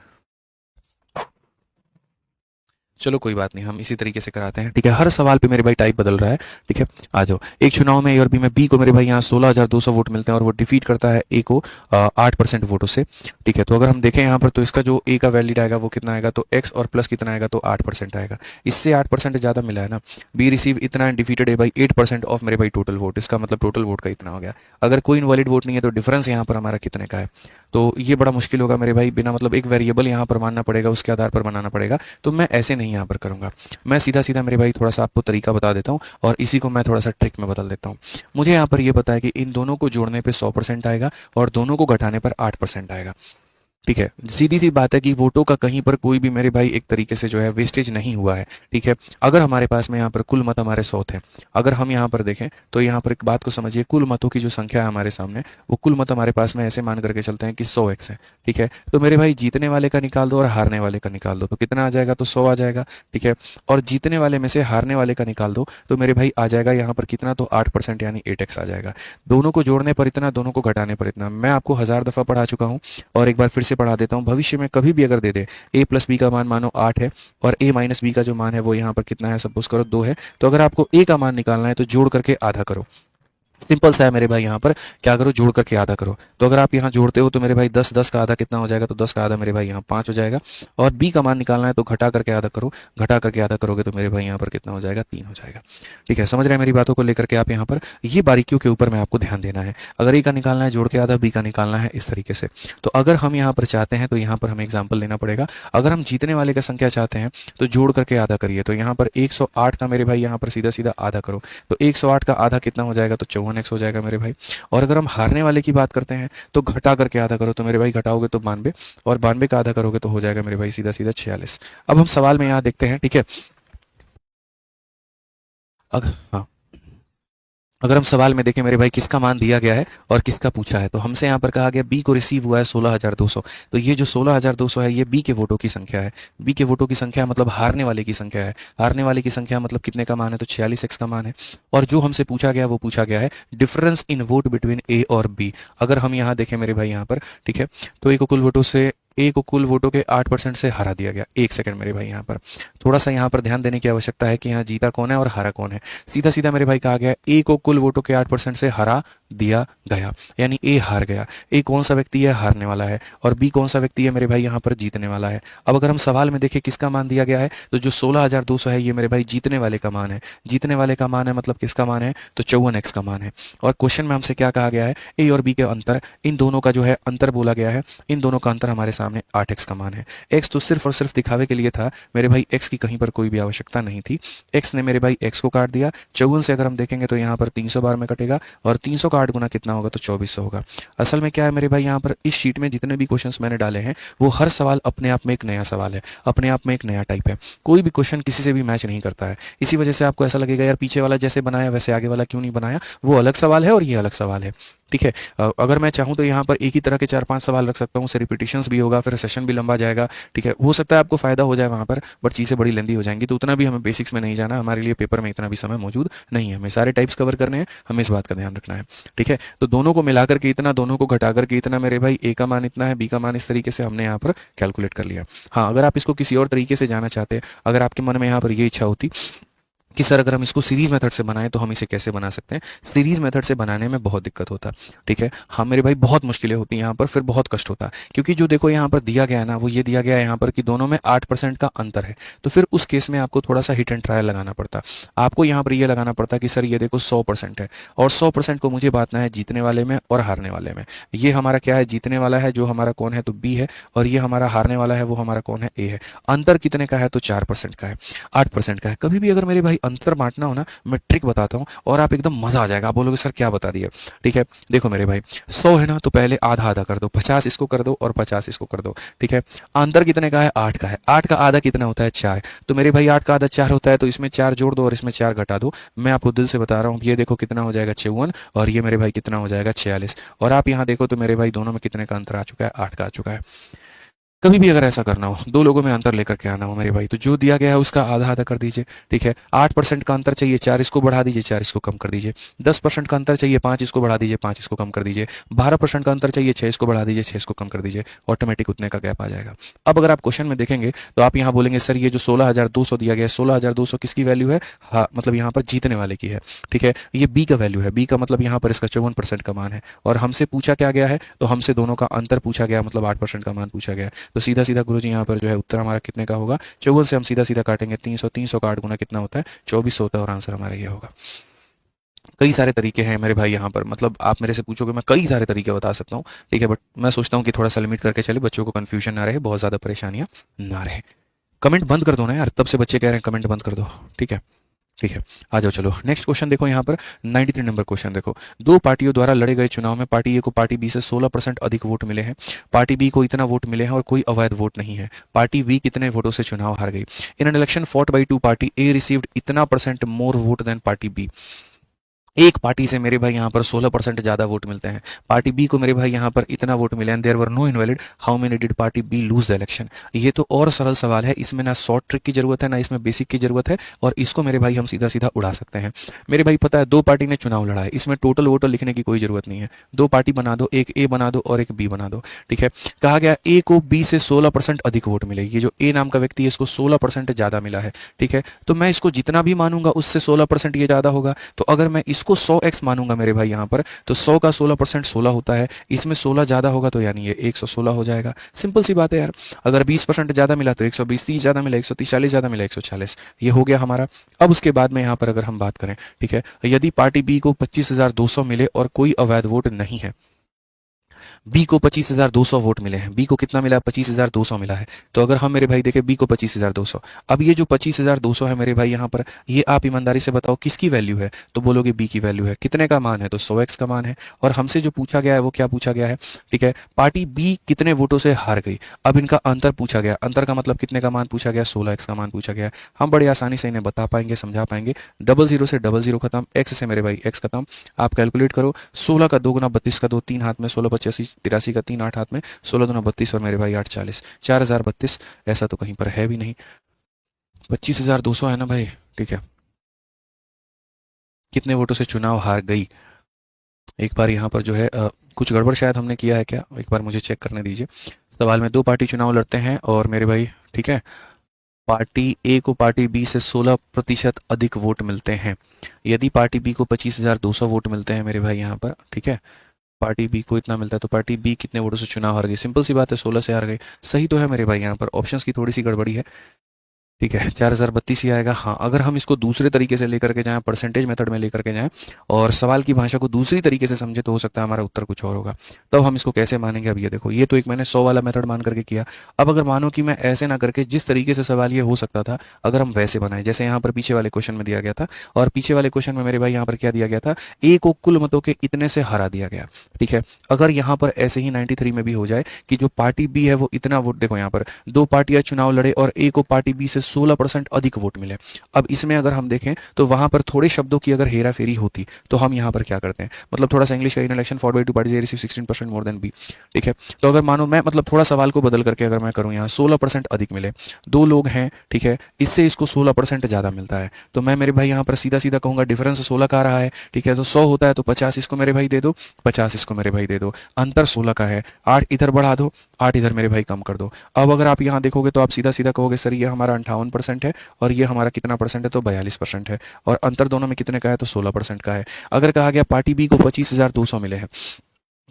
चलो कोई बात नहीं, हम इसी तरीके से कराते हैं। ठीक है, हर सवाल पे मेरे भाई टाइप बदल रहा है। ठीक है, आ जाओ। एक चुनाव में ए और बी में बी को मेरे भाई यहाँ 16,200 वोट मिलते हैं और वो डिफीट करता है ए को 8% वोटों से। ठीक है, तो अगर हम देखें यहाँ पर तो इसका जो ए का वैलिड आएगा वो कितना आएगा? तो एक्स और प्लस कितना आएगा? तो 8% आएगा। इससे 8% ज्यादा मिला है ना। बी रिसीव इतना and defeated A by 8% of मेरे भाई टोटल वोट, इसका मतलब टोटल वोट का इतना हो गया। अगर कोई इनवैलिड वोट नहीं है तो डिफरेंस यहाँ पर हमारा कितने का है? तो ये बड़ा मुश्किल होगा मेरे भाई, बिना मतलब एक वेरिएबल यहाँ पर मानना पड़ेगा, उसके आधार पर बनाना पड़ेगा। तो मैं ऐसे नहीं यहाँ पर करूंगा, मैं सीधा सीधा मेरे भाई थोड़ा सा आपको तरीका बता देता हूँ, और इसी को मैं थोड़ा सा ट्रिक में बदल देता हूँ। मुझे यहाँ पर ये पता है कि इन दोनों को जोड़ने पे 100% आएगा और दोनों को घटाने पर 8% आएगा। ठीक है, सीधी सी बात है कि वोटों का कहीं पर कोई भी मेरे भाई एक तरीके से जो है वेस्टेज नहीं हुआ है। ठीक है, अगर हमारे पास में यहाँ पर कुल मत हमारे 100 थे, अगर हम यहाँ पर देखें तो यहाँ पर एक बात को समझिए, कुल मतों की जो संख्या है हमारे सामने, वो कुल मत हमारे पास में ऐसे मान करके चलते हैं कि 100x है। ठीक है, तो मेरे भाई जीतने वाले का निकाल दो और हारने वाले का निकाल दो, तो कितना आ जाएगा? तो 100 आ जाएगा। ठीक है, और जीतने वाले में से हारने वाले का निकाल दो तो मेरे भाई आ जाएगा यहाँ पर कितना? तो 8% यानी 8x आ जाएगा। दोनों को जोड़ने पर इतना, दोनों को घटाने पर इतना। मैं आपको 1000 दफा पढ़ा चुका हूँ और एक बार फिर से पढ़ा देता हूँ। भविष्य में कभी भी अगर दे दे a प्लस बी का मान मानो 8 है और a माइनस बी का जो मान है वो यहाँ पर कितना है? सपोज करो 2 है, तो अगर आपको a का मान निकालना है तो जोड़ करके आधा करो। सिंपल सा है मेरे भाई, यहाँ पर क्या करो, जोड़ करके आधा करो। तो अगर आप यहाँ जोड़ते हो तो मेरे भाई 10, 10 का आधा कितना हो जाएगा, तो 10 का आधा मेरे भाई यहाँ 5 हो जाएगा। और बी का मान निकालना है तो घटा करके आधा करो, घटा करके आधा करोगे तो मेरे भाई यहाँ पर कितना हो जाएगा, 3 हो जाएगा। ठीक है, समझ रहे हैं मेरी बातों को लेकर के आप यहाँ पर, ये बारीकियों के ऊपर में आपको ध्यान देना है। अगर ए का निकालना है जोड़ के आधा, बी का निकालना है इस तरीके से। तो अगर हम यहाँ पर चाहते हैं तो यहाँ पर हमें एग्जाम्पल लेना पड़ेगा। अगर हम जीतने वाले का संख्या चाहते हैं तो जोड़ करके आधा करिए। तो यहाँ पर 108 का मेरे भाई यहाँ पर सीधा सीधा आधा करो, तो 108 का आधा कितना हो जाएगा, तो 54x हो जाएगा मेरे भाई। और अगर हम हारने वाले की बात करते हैं तो घटा करके आधा करो, तो मेरे भाई घटाओगे तो 92, और 92 का आधा करोगे तो हो जाएगा मेरे भाई सीधा सीधा 46। अब हम सवाल में यहाँ देखते हैं, ठीक है। हाँ, अगर हम सवाल में देखें मेरे भाई किसका मान दिया गया है और किसका पूछा है, तो हमसे यहाँ पर कहा गया बी को रिसीव हुआ है 16,200। तो ये जो 16,200 है ये बी के वोटों की संख्या है। बी के वोटों की संख्या मतलब हारने वाले की संख्या है। हारने वाले की संख्या मतलब कितने का मान है, तो 46x का मान है। और जो हमसे पूछा गया वो पूछा गया है डिफरेंस इन वोट बिटवीन ए और बी। अगर हम यहाँ देखें मेरे भाई यहाँ पर, ठीक है, तो ए को कुल वोटों से, ए को कुल वोटों के 8% से हरा दिया गया। एक सेकंड मेरे भाई, यहाँ पर थोड़ा सा यहाँ पर ध्यान देने की आवश्यकता है कि यहाँ जीता कौन है और हारा कौन है। सीधा सीधा मेरे भाई कहा गया ए को कुल वोटों के 8% से हरा दिया गया, यानी ए हार गया। ए कौन सा व्यक्ति है, हारने वाला है, और बी कौन सा व्यक्ति है मेरे भाई यहाँ पर, जीतने वाला है। अब अगर हम सवाल में देखें किसका मान दिया गया है, तो जो 16,200 है ये मेरे भाई जीतने वाले का मान है। जीतने वाले का मान है मतलब किसका मान है, तो 54x का मान है। और क्वेश्चन में हमसे क्या कहा गया है, ए और बी के अंतर, इन दोनों का जो है अंतर बोला गया है। इन दोनों का अंतर हमारे सामने 8x का मान है। x तो सिर्फ और सिर्फ दिखावे के लिए था मेरे भाई, x की कहीं पर कोई भी आवश्यकता नहीं थी। x ने मेरे भाई x को काट दिया। 54 से अगर हम देखेंगे तो यहाँ पर 300 बार में कटेगा, और 300 का 8 गुना कितना होगा, तो 2400 होगा। असल में क्या है मेरे भाई, यहाँ पर इस शीट में जितने भी क्वेश्चंस मैंने डाले हैं वो हर सवाल अपने आप में एक नया सवाल है, अपने आप में एक नया टाइप है। कोई भी क्वेश्चन किसी से भी मैच नहीं करता है। इसी वजह से आपको ऐसा लगेगा यार पीछे वाला जैसे बनाया वैसे आगे वाला क्यों नहीं बनाया, वो अलग सवाल है और ये अलग सवाल है। ठीक है, अगर मैं चाहूँ तो यहाँ पर एक ही तरह के 4-5 सवाल रख सकता हूँ, उससे रिपीटिशंस भी होगा, फिर सेशन भी लंबा जाएगा। ठीक है, हो सकता है आपको फायदा हो जाए वहाँ पर, बट चीज़ें बड़ी लेंदी हो जाएंगी। तो उतना भी हमें बेसिक्स में नहीं जाना, हमारे लिए पेपर में इतना भी समय मौजूद नहीं है। हमें सारे टाइप्स कवर करने हैं, हमें इस बात का ध्यान रखना है। ठीक है, तो दोनों को मिलाकर के इतना, दोनों को घटा करके इतना मेरे भाई, ए का मान इतना है, बी का मान इस तरीके से हमने यहाँ पर कैलकुलेट कर लिया। हाँ, अगर आप इसको किसी और तरीके से जाना चाहते हैं, अगर आपके मन में यहाँ पर ये इच्छा होती कि सर अगर हम इसको सीरीज मेथड से बनाएं तो हम इसे कैसे बना सकते हैं, सीरीज मेथड से बनाने में बहुत दिक्कत होता। ठीक है, हाँ मेरे भाई बहुत मुश्किलें होती हैं यहाँ पर, फिर बहुत कष्ट होता। क्योंकि जो देखो यहाँ पर दिया गया है ना, वो ये दिया गया है यहाँ पर कि दोनों में 8% का अंतर है। तो फिर उस केस में आपको थोड़ा सा हिट एंड ट्रायल लगाना पड़ता। आपको यहाँ पर ये लगाना पड़ता कि सर ये देखो 100% है, और 100% को मुझे बांटना है जीतने वाले में और हारने वाले में। ये हमारा क्या है, जीतने वाला है जो हमारा कौन है, तो बी है, और ये हमारा हारने वाला है वो हमारा कौन है, ए है। अंतर कितने का है, तो 4% का है, 8% का है। कभी भी अगर मेरे भाई अंतर बांटना हो ना, मैं ट्रिक बताता हूँ और आप एकदम मजा आ जाएगा, आप बोलोगे सर क्या बता दिया। ठीक है, देखो मेरे भाई 100 है ना, तो पहले आधा आधा कर दो, 50 इसको कर दो और 50 इसको कर दो। ठीक है, अंतर कितने का है, 8 का है। 8 का आधा कितना होता है, 4। तो मेरे भाई 8 का आधा 4 होता है, तो इसमें 4 जोड़ दो और इसमें 4 घटा दो। मैं आपको दिल से बता रहा हूँ, ये देखो कितना हो जाएगा 54, और ये मेरे भाई कितना हो जाएगा 46। और आप यहाँ देखो तो मेरे भाई दोनों में कितने का अंतर आ चुका है, 8 का आ चुका है। कभी भी अगर ऐसा करना हो, दो लोगों में अंतर लेकर के आना हो मेरे भाई, तो जो दिया गया है उसका आधा आधा कर दीजिए। ठीक है, 8% का अंतर चाहिए, 4 इसको बढ़ा दीजिए, 4 इसको कम कर दीजिए। 10% का अंतर चाहिए, 5 इसको बढ़ा दीजिए, 5 इसको कम कर दीजिए। 12% का अंतर चाहिए, 6 इसको बढ़ा दीजिए, 6 इसको कम कर दीजिए। ऑटोमेटिक उतने का गैप आ जाएगा। अब अगर आप क्वेश्चन में देखेंगे तो आप यहाँ बोलेंगे सर ये जो 16,200 दिया गया है, 16,200 किसकी वैल्यू है, हाँ मतलब यहाँ पर जीतने वाले की है। ठीक है, ये बी का वैल्यू है, बी का मतलब यहाँ पर इसका 54% का मान है। और हमसे पूछा क्या गया है, तो हमसे दोनों का अंतर पूछा गया, मतलब 8% का मान पूछा गया। तो सीधा सीधा गुरुजी यहाँ पर जो है उत्तर हमारा कितने का होगा, 54 से हम सीधा सीधा काटेंगे 300, 300 का 8 गुना कितना होता है, 2400 होता है, और आंसर हमारा ये होगा। कई सारे तरीके हैं मेरे भाई यहाँ पर, मतलब आप मेरे से पूछोगे मैं कई सारे तरीके बता सकता हूँ। ठीक है, बट मैं सोचता हूँ कि थोड़ा सा लिमिट करके चले, बच्चों को कंफ्यूजन ना रहे, बहुत ज़्यादा परेशानियाँ ना रहे। कमेंट बंद कर दो ना यार, तब से बच्चे कह रहे हैं कमेंट बंद कर दो। ठीक है, ठीक है, आ जाओ चलो नेक्स्ट क्वेश्चन देखो यहाँ पर 93 नंबर क्वेश्चन देखो। दो पार्टियों द्वारा लड़े गए चुनाव में पार्टी ए को पार्टी बी से 16% अधिक वोट मिले हैं, पार्टी बी को इतना वोट मिले हैं और कोई अवैध वोट नहीं है। पार्टी बी कितने वोटों से चुनाव हार गई। In an election fought by two party A received इतना percent more vote than party B. एक पार्टी से मेरे भाई यहाँ पर 16% ज्यादा वोट मिलते हैं, पार्टी बी को मेरे भाई यहाँ पर इतना वोट मिले, and there were no invalid, how many did party B lose the election. ये तो और सरल सवाल है, इसमें ना शॉर्ट ट्रिक की जरूरत है ना इसमें बेसिक की जरूरत है, और इसको मेरे भाई हम सीधा सीधा उड़ा सकते हैं। मेरे भाई पता है दो पार्टी ने चुनाव लड़ा है, इसमें टोटल वोटर लिखने की कोई जरूरत नहीं है। दो पार्टी बना दो, एक ए बना दो और एक बी बना दो। ठीक है, कहा गया ए को बी से 16% अधिक वोट मिले। ये जो ए नाम का व्यक्ति है इसको 16% ज्यादा मिला है। ठीक है, तो मैं इसको जितना भी मानूंगा उससे 16% ये ज्यादा होगा। तो अगर मैं इसको इसको 100x मानूंगा मेरे भाई यहाँ पर, तो 100 का 16% 16 होता है, इसमें 16 ज़्यादा होगा तो यानी ये 116 हो जाएगा। सिंपल सी बात है यार। अगर 20% ज़्यादा मिला तो 120, 30 ज़्यादा मिला 130, 40 ज़्यादा मिला 140, ये हो गया हमारा। अब उसके बाद में यहाँ पर अगर हम बात करें, ठीक है, यदि पार्टी बी को 25,200 मिले और कोई अवैध वोट नहीं है, बी को 25,200 वोट मिले हैं, बी को कितना मिला है, 25,200 मिला है। तो अगर हम मेरे भाई देखें बी को 25,200, अब ये जो 25,200 है मेरे भाई यहाँ पर, ये आप ईमानदारी से बताओ किसकी वैल्यू है, तो बोलोगे बी की वैल्यू है। कितने का मान है, तो 100x का मान है। और हमसे जो पूछा गया है वो क्या पूछा गया है, ठीक है, पार्टी बी कितने वोटों से हार गई। अब इनका अंतर पूछा गया, अंतर का मतलब कितने का मान पूछा गया, 16x का मान पूछा गया है। हम बड़े आसानी से इन्हें बता पाएंगे, समझा पाएंगे। 00 से 00 खत्म, x से मेरे भाई x खत्म। आप कैलकुलेट करो, 16 का 2 गुना 32 का 2, 3 हाथ में, 16 85 83 का 3 8 हाथ में, 16 दूना 32 और मेरे भाई 8 40, 4032। ऐसा तो कहीं पर है भी नहीं, 25,200 है ना भाई, ठीक है। कितने वोटों से चुनाव हार गई। एक बार यहाँ पर जो है कुछ गड़बड़ शायद हमने किया है क्या, एक बार मुझे चेक करने दीजिए। सवाल में 2 पार्टी चुनाव लड़ते हैं और मेरे भाई, ठीक है, पार्टी ए को पार्टी बी से 16% अधिक वोट मिलते हैं। यदि पार्टी बी को 25,200 वोट मिलते हैं मेरे भाई यहाँ पर, ठीक है, पार्टी बी को इतना मिलता है, तो पार्टी बी कितने वोटों से चुनाव हार गई। सिंपल सी बात है, 16 से हार गई। सही तो है मेरे भाई, यहाँ पर ऑप्शंस की थोड़ी सी गड़बड़ी है, ठीक है, 4032 ही आएगा। हाँ, अगर हम इसको दूसरे तरीके से लेकर के जाएं, परसेंटेज मेथड में लेकर के जाएं और सवाल की भाषा को दूसरी तरीके से समझे, तो हो सकता है हमारा उत्तर कुछ और होगा। तब हम इसको कैसे मानेंगे, अब ये देखो, ये तो एक मैंने 100 वाला मेथड मान करके किया। अब अगर मानो कि मैं ऐसे ना करके जिस तरीके से सवाल ये हो सकता था, अगर हम वैसे बनाए, जैसे यहाँ पर पीछे वाले क्वेश्चन में दिया गया था, और पीछे वाले क्वेश्चन में मेरे भाई यहाँ पर क्या दिया गया था, ए को कुल मतों के इतने से हरा दिया गया, ठीक है। अगर यहाँ पर ऐसे ही 93 में भी हो जाए कि जो पार्टी बी है वो इतना वोट, देखो यहाँ पर 2 पार्टियां चुनाव लड़े और ए को पार्टी बी से 16% अधिक वोट मिले। अब इसमें अगर हम देखें तो वहां पर थोड़े शब्दों की अगर हेरा फेरी होती, तो हम यहां पर क्या करते हैं, मतलब थोड़ा सा इंग्लिश का, in election fought by 2 parties receive 16% more than B, ठीक है। तो अगर मानो मैं मतलब थोड़ा सवाल को बदल करके अगर मैं करूं, यहाँ 16% अधिक मिले, 2 लोग हैं, ठीक है, इससे इसको 16% ज्यादा मिलता है, तो मैं मेरे भाई यहाँ पर सीधा सीधा कहूंगा डिफरेंस 16 का आ रहा है, ठीक है। तो 100 होता है तो 50 इसको मेरे भाई दे दो, 50 इसको मेरे भाई दे दो, अंतर 16 का है। 8 इधर बढ़ा दो, 8 इधर मेरे भाई कम कर दो। अब अगर आप यहाँ देखोगे तो आप सीधा सीधा कहोगे सर ये हमारा 58% है और ये हमारा कितना परसेंट है, तो 42% है, और अंतर दोनों में कितने का है, तो 16% का है। अगर कहा गया पार्टी बी को 25,200 मिले हैं,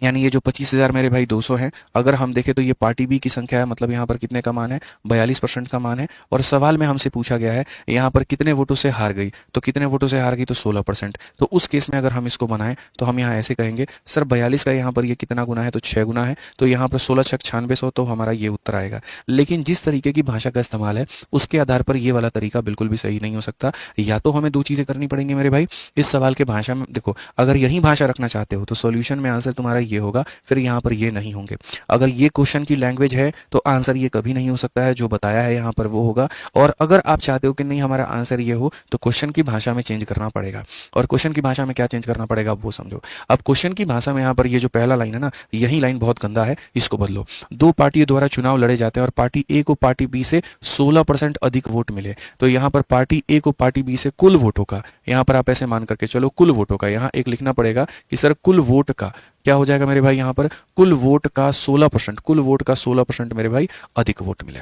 यानी ये जो 25,000 मेरे भाई 200 है, अगर हम देखें तो ये पार्टी बी की संख्या है, मतलब यहाँ पर कितने का मान है, 42% का मान है। और सवाल में हमसे पूछा गया है यहाँ पर कितने वोटों से हार गई, तो कितने वोटों से हार गई, तो 16%। तो उस केस में अगर हम इसको बनाएं तो हम यहाँ ऐसे कहेंगे, सर 42 का यहाँ पर ये कितना गुना है, तो 6 गुना है, तो यहाँ पर 16 छक 9600, तो हमारा ये उत्तर आएगा। लेकिन जिस तरीके की भाषा का इस्तेमाल है उसके आधार पर ये वाला तरीका बिल्कुल भी सही नहीं हो सकता। या तो हमें 2 चीजें करनी पड़ेंगी मेरे भाई, इस सवाल के भाषा में देखो, अगर यही भाषा रखना चाहते हो तो सॉल्यूशन में आंसर तुम्हारा ये होगा, फिर यहाँ पर ये नहीं होंगे। अगर ये क्वेश्चन की लैंग्वेज है तो आंसर ये कभी नहीं हो सकता है, जो बताया है यहाँ पर वो होगा। और अगर आप चाहते हो कि नहीं हमारा आंसर ये हो, तो क्वेश्चन की भाषा में चेंज करना पड़ेगा। और क्वेश्चन की भाषा में क्या चेंज करना पड़ेगा, अब वो समझो। अब क्वेश्चन की भाषा में यहाँ पर ये जो पहला लाइन है ना, यही लाइन बहुत गंदा है, इसको बदलो। 2 पार्टियों द्वारा चुनाव लड़े जाते हैं और पार्टी ए को पार्टी बी से 16% अधिक वोट मिले, तो यहाँ पर पार्टी ए को पार्टी बी से कुल वोटों का, यहाँ पर आप ऐसे मान करके चलो कुल वोटों का, यहाँ एक लिखना पड़ेगा कि सर कुल वोट का क्या हो जाएगा मेरे भाई, यहाँ पर कुल वोट का 16%, कुल वोट का 16% मेरे भाई अधिक वोट मिले।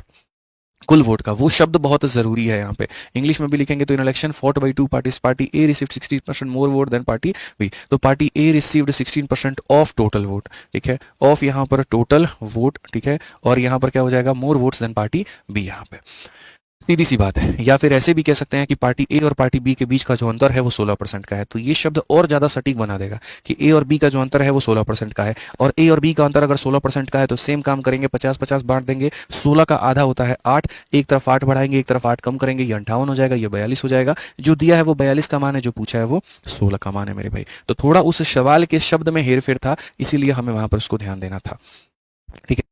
कुल वोट का वो शब्द बहुत जरूरी है यहाँ पे, इंग्लिश में भी लिखेंगे तो in election fought by 2 parties, party A received 16% more vote than party B, तो party A received 16% of total vote, ठीक है, ऑफ यहाँ पर टोटल वोट, ठीक है, और यहाँ पर क्या हो जाएगा, more votes than party B यहाँ पे। सीधी सी बात है। या फिर ऐसे भी कह सकते हैं कि पार्टी ए और पार्टी बी के बीच का जो अंतर है वो 16% का है, तो ये शब्द और ज्यादा सटीक बना देगा कि ए और बी का जो अंतर है वो 16% का है, और ए और बी का अंतर अगर 16% का है तो सेम काम करेंगे, 50-50 बांट देंगे, 16 का आधा होता है 8, एक तरफ 8 बढ़ाएंगे एक तरफ 8 कम करेंगे, ये 58 हो जाएगा, ये 42 हो जाएगा। जो दिया है वो 42 का मान है, जो पूछा है वो 16 का मान है मेरे भाई। तो थोड़ा उस सवाल के शब्द में हेरफेर था, इसीलिए हमें वहां पर उसको ध्यान देना था, ठीक है।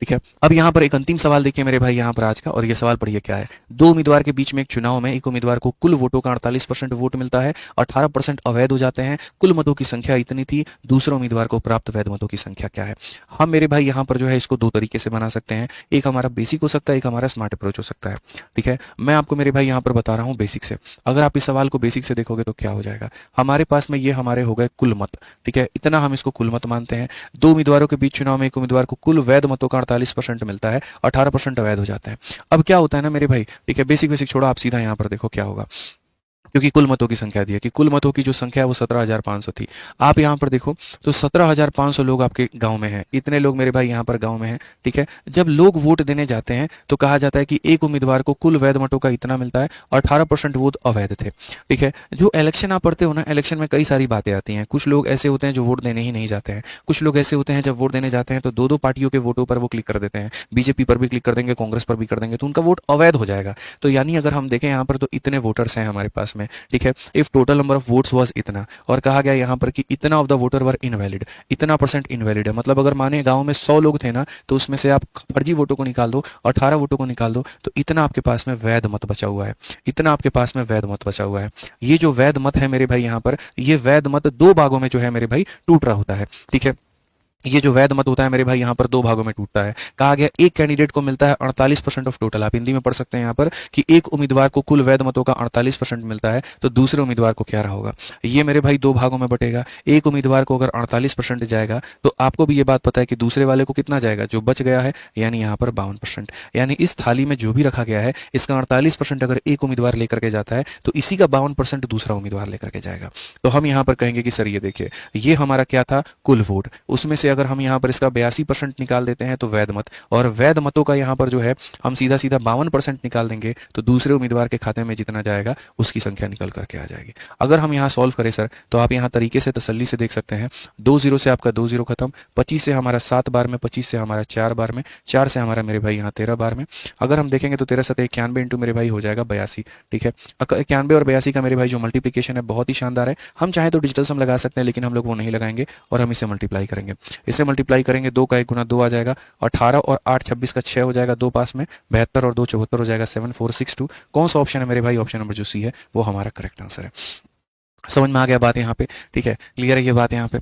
ठीक है, अब यहाँ पर एक अंतिम सवाल देखिए मेरे भाई यहाँ पर आज का, और ये सवाल पढ़िए क्या है। 2 उम्मीदवार के बीच में एक चुनाव में एक उम्मीदवार को कुल वोटों का 48% वोट मिलता है, 18% अवैध हो जाते हैं, कुल मतों की संख्या इतनी थी, दूसरे उम्मीदवार को प्राप्त वैध मतों की संख्या क्या है। हम मेरे भाई यहाँ पर जो है इसको 2 तरीके से बना सकते हैं, एक हमारा बेसिक हो सकता है, एक हमारा स्मार्ट अप्रोच हो सकता है, ठीक है। मैं आपको मेरे भाई यहाँ पर बता रहा हूँ बेसिक से। अगर आप इस सवाल को बेसिक से देखोगे तो क्या हो जाएगा, हमारे पास में ये हमारे हो गए कुल मत, ठीक है, इतना हम इसको कुल मत मानते हैं। 2 उम्मीदवारों के बीच चुनाव में एक उम्मीदवार को कुल वैध मतों का 48% मिलता है, 18% अवैध हो जाते हैं। अब क्या होता है ना मेरे भाई, ठीक है, बेसिक बेसिक छोड़ो, आप सीधा यहाँ पर देखो क्या होगा। क्योंकि कुल मतों की संख्या दी है कि कुल मतों की जो संख्या है वो 17,500 थी। आप यहाँ पर देखो तो 17,500 लोग आपके गांव में हैं, इतने लोग मेरे भाई यहाँ पर गांव में हैं। ठीक है, जब लोग वोट देने जाते हैं तो कहा जाता है कि एक उम्मीदवार को कुल वैध मतों का इतना मिलता है और 18% वोट अवैध थे। ठीक है, जो इलेक्शन आप पढ़ते हो ना, इलेक्शन में कई सारी बातें आती हैं। कुछ लोग ऐसे होते हैं जो वोट देने ही नहीं जाते हैं, कुछ लोग ऐसे होते हैं जब वोट देने जाते हैं तो दो दो पार्टियों के वोटों पर वो क्लिक कर देते हैं, बीजेपी पर भी क्लिक कर देंगे, कांग्रेस पर भी कर देंगे, तो उनका वोट अवैध हो जाएगा। तो यानी अगर हम देखें यहाँ पर तो इतने वोटर्स हैं हमारे पास में। ठीक है, if total number of votes was इतना, और कहा गया यहाँ पर कि इतना of the voter were invalid, इतना परसेंट इनवैलिड है। मतलब अगर माने गांव में 100 लोग थे ना, तो उसमें से आप फर्जी वोटों को निकाल दो, 18 वोटों को निकाल दो, तो इतना आपके पास में वैध मत बचा हुआ है, इतना आपके पास में वैध मत बचा हुआ है। ये जो वैध मत है मेरे भाई यहाँ पर, ये वैध मत दो भागों में जो है मेरे भाई टूट रहा होता है। ठीक है, ये जो वैध मत होता है मेरे भाई यहाँ पर दो भागों में टूटता है। कहा गया एक कैंडिडेट को मिलता है 48% ऑफ टोटल। आप हिंदी में पढ़ सकते हैं यहाँ पर कि एक उम्मीदवार को कुल वैध मतों का 48% मिलता है, तो दूसरे उम्मीदवार को क्या रहा होगा। ये मेरे भाई दो भागों में बटेगा। एक उम्मीदवार को अगर 48% जाएगा तो आपको भी ये बात पता है कि दूसरे वाले को कितना जाएगा, जो बच गया है, यानी यहाँ पर 52%। यानी इस थाली में जो भी रखा गया है इसका 48% अगर एक उम्मीदवार लेकर के जाता है तो इसी का 52% दूसरा उम्मीदवार लेकर के जाएगा। तो हम यहाँ पर कहेंगे कि सर ये देखिए, ये हमारा क्या था, कुल वोट, उसमें से अगर हम यहाँ पर इसका 82% निकाल देते हैं तो वैध मत, और वैध मतों का यहाँ पर जो है हम सीधा सीधा 52% निकाल देंगे तो दूसरे उम्मीदवार के खाते में जितना जाएगा उसकी संख्या निकल करके आ जाएगी। अगर हम यहाँ सॉल्व करें सर तो आप यहाँ तरीके से तसल्ली से देख सकते हैं, 2 0 से आपका 2 0 खत्म, 25 से हमारा 7 बार में, 25 से हमारा 4 बार में, 4 से हमारा मेरे भाई यहाँ 13 बार में। अगर हम देखेंगे तो 13 7 91 इंटू मेरे भाई हो जाएगा 82। ठीक है, 91 और 82 का मेरे भाई जो मल्टीप्लीकेशन है बहुत ही शानदार है। हम चाहे तो डिजिटल सम लगा सकते हैं लेकिन हम लोग वो नहीं लगाएंगे और हम इसे मल्टीप्लाई करेंगे। इसे मल्टीप्लाई करेंगे, 2 का 1 गुना 2 आ जाएगा, 18 और 8 26 का 6 हो जाएगा, 2 पास में 72 और 2 74 हो जाएगा 7462। कौन सा ऑप्शन है मेरे भाई, ऑप्शन नंबर जो सी है वो हमारा करेक्ट आंसर है। समझ में आ गया बात यहाँ पे। ठीक है, क्लियर है ये बात यहाँ पे।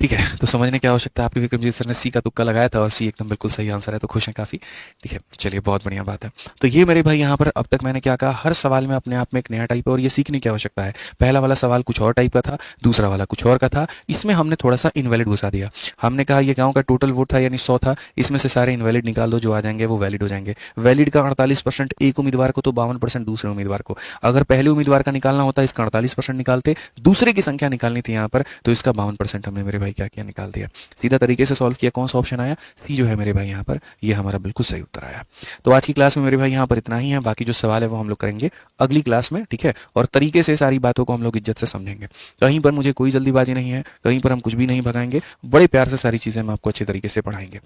ठीक है, तो समझने की आवश्यकता है आपकी। विक्रमजीत सर ने सी का तुक्का लगाया था और सी एकदम बिल्कुल सही आंसर है, तो खुश हैं काफ़ी। ठीक है, चलिए बहुत बढ़िया बात है। तो ये मेरे भाई यहाँ पर अब तक मैंने क्या कहा, हर सवाल में अपने आप में एक नया टाइप है और ये सीखने की आवश्यकता है। पहला वाला सवाल कुछ और टाइप का था, दूसरा वाला कुछ और का था, इसमें हमने थोड़ा सा इनवैलिड घुसा दिया। हमने कहा ये गाँव का टोटल वोट था यानी 100 था, इसमें से सारे इनवैलिड निकाल दो, जो आ जाएंगे वो वैलिड हो जाएंगे। वैलिड का 48% एक उम्मीदवार को तो 52% दूसरे उम्मीदवार को। अगर पहले उम्मीदवार का निकालना होता इसका 48% निकालते, दूसरे की संख्या निकालनी थी यहाँ पर, तो इसका 52% हमने मेरे भाई क्या किया, निकाल दिया। सीधा तरीके से सॉल्व किया, कौन सा ऑप्शन आया, सी जो है मेरे भाई यहाँ पर, ये हमारा बिल्कुल सही उत्तर आया। तो आज की क्लास में मेरे भाई यहाँ पर इतना ही है, बाकी जो सवाल है वो हम लोग करेंगे अगली क्लास में। ठीक है, और तरीके से सारी बातों को हम लोग इज्जत से समझेंगे। कहीं पर मुझे कोई जल्दीबाजी नहीं है, कहीं पर हम कुछ भी नहीं भगाएंगे, बड़े प्यार से सारी चीजें हम आपको अच्छे तरीके से पढ़ाएंगे।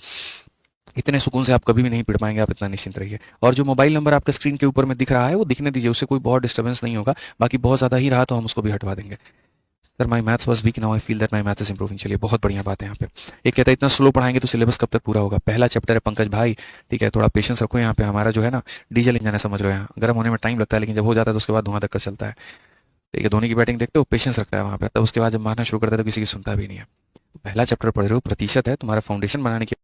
इतने सुकून से आप कभी भी नहीं पढ़ पाएंगे, आप इतना निश्चिंत रहिए। और जो मोबाइल नंबर आपका स्क्रीन के ऊपर में दिख रहा है वो दिखने दीजिए, उससे कोई बहुत डिस्टर्बेंस नहीं होगा। बाकी बहुत ज्यादा ही रहा तो हम उसको भी हटवा देंगे। Sir my maths was weak, now I feel that my maths is improving. चलिए बहुत बढ़िया बात है यहाँ पे। एक कहता है इतना स्लो पढ़ाएंगे तो सिलेबस कब तक पूरा होगा। पहला चैप्टर है पंकज भाई, ठीक है, थोड़ा पेशेंस रखो। यहाँ पे हमारा जो है ना डीजल इंजन है, समझ लो, यहाँ गर्म होने में टाइम लगता है लेकिन जब हो जाता है तो उसके बाद धुआं धक्कर चलता है। ठीक है, धोनी की बैटिंग देखते हो, पेशेंस रखता है वहाँ पे, तब उसके बाद जब मारना शुरू करता है तो किसी की सुनता भी नहीं है। पहला चैप्टर पढ़ रहे हो, प्रतिशत है, तुम्हारा फाउंडेशन बनाने की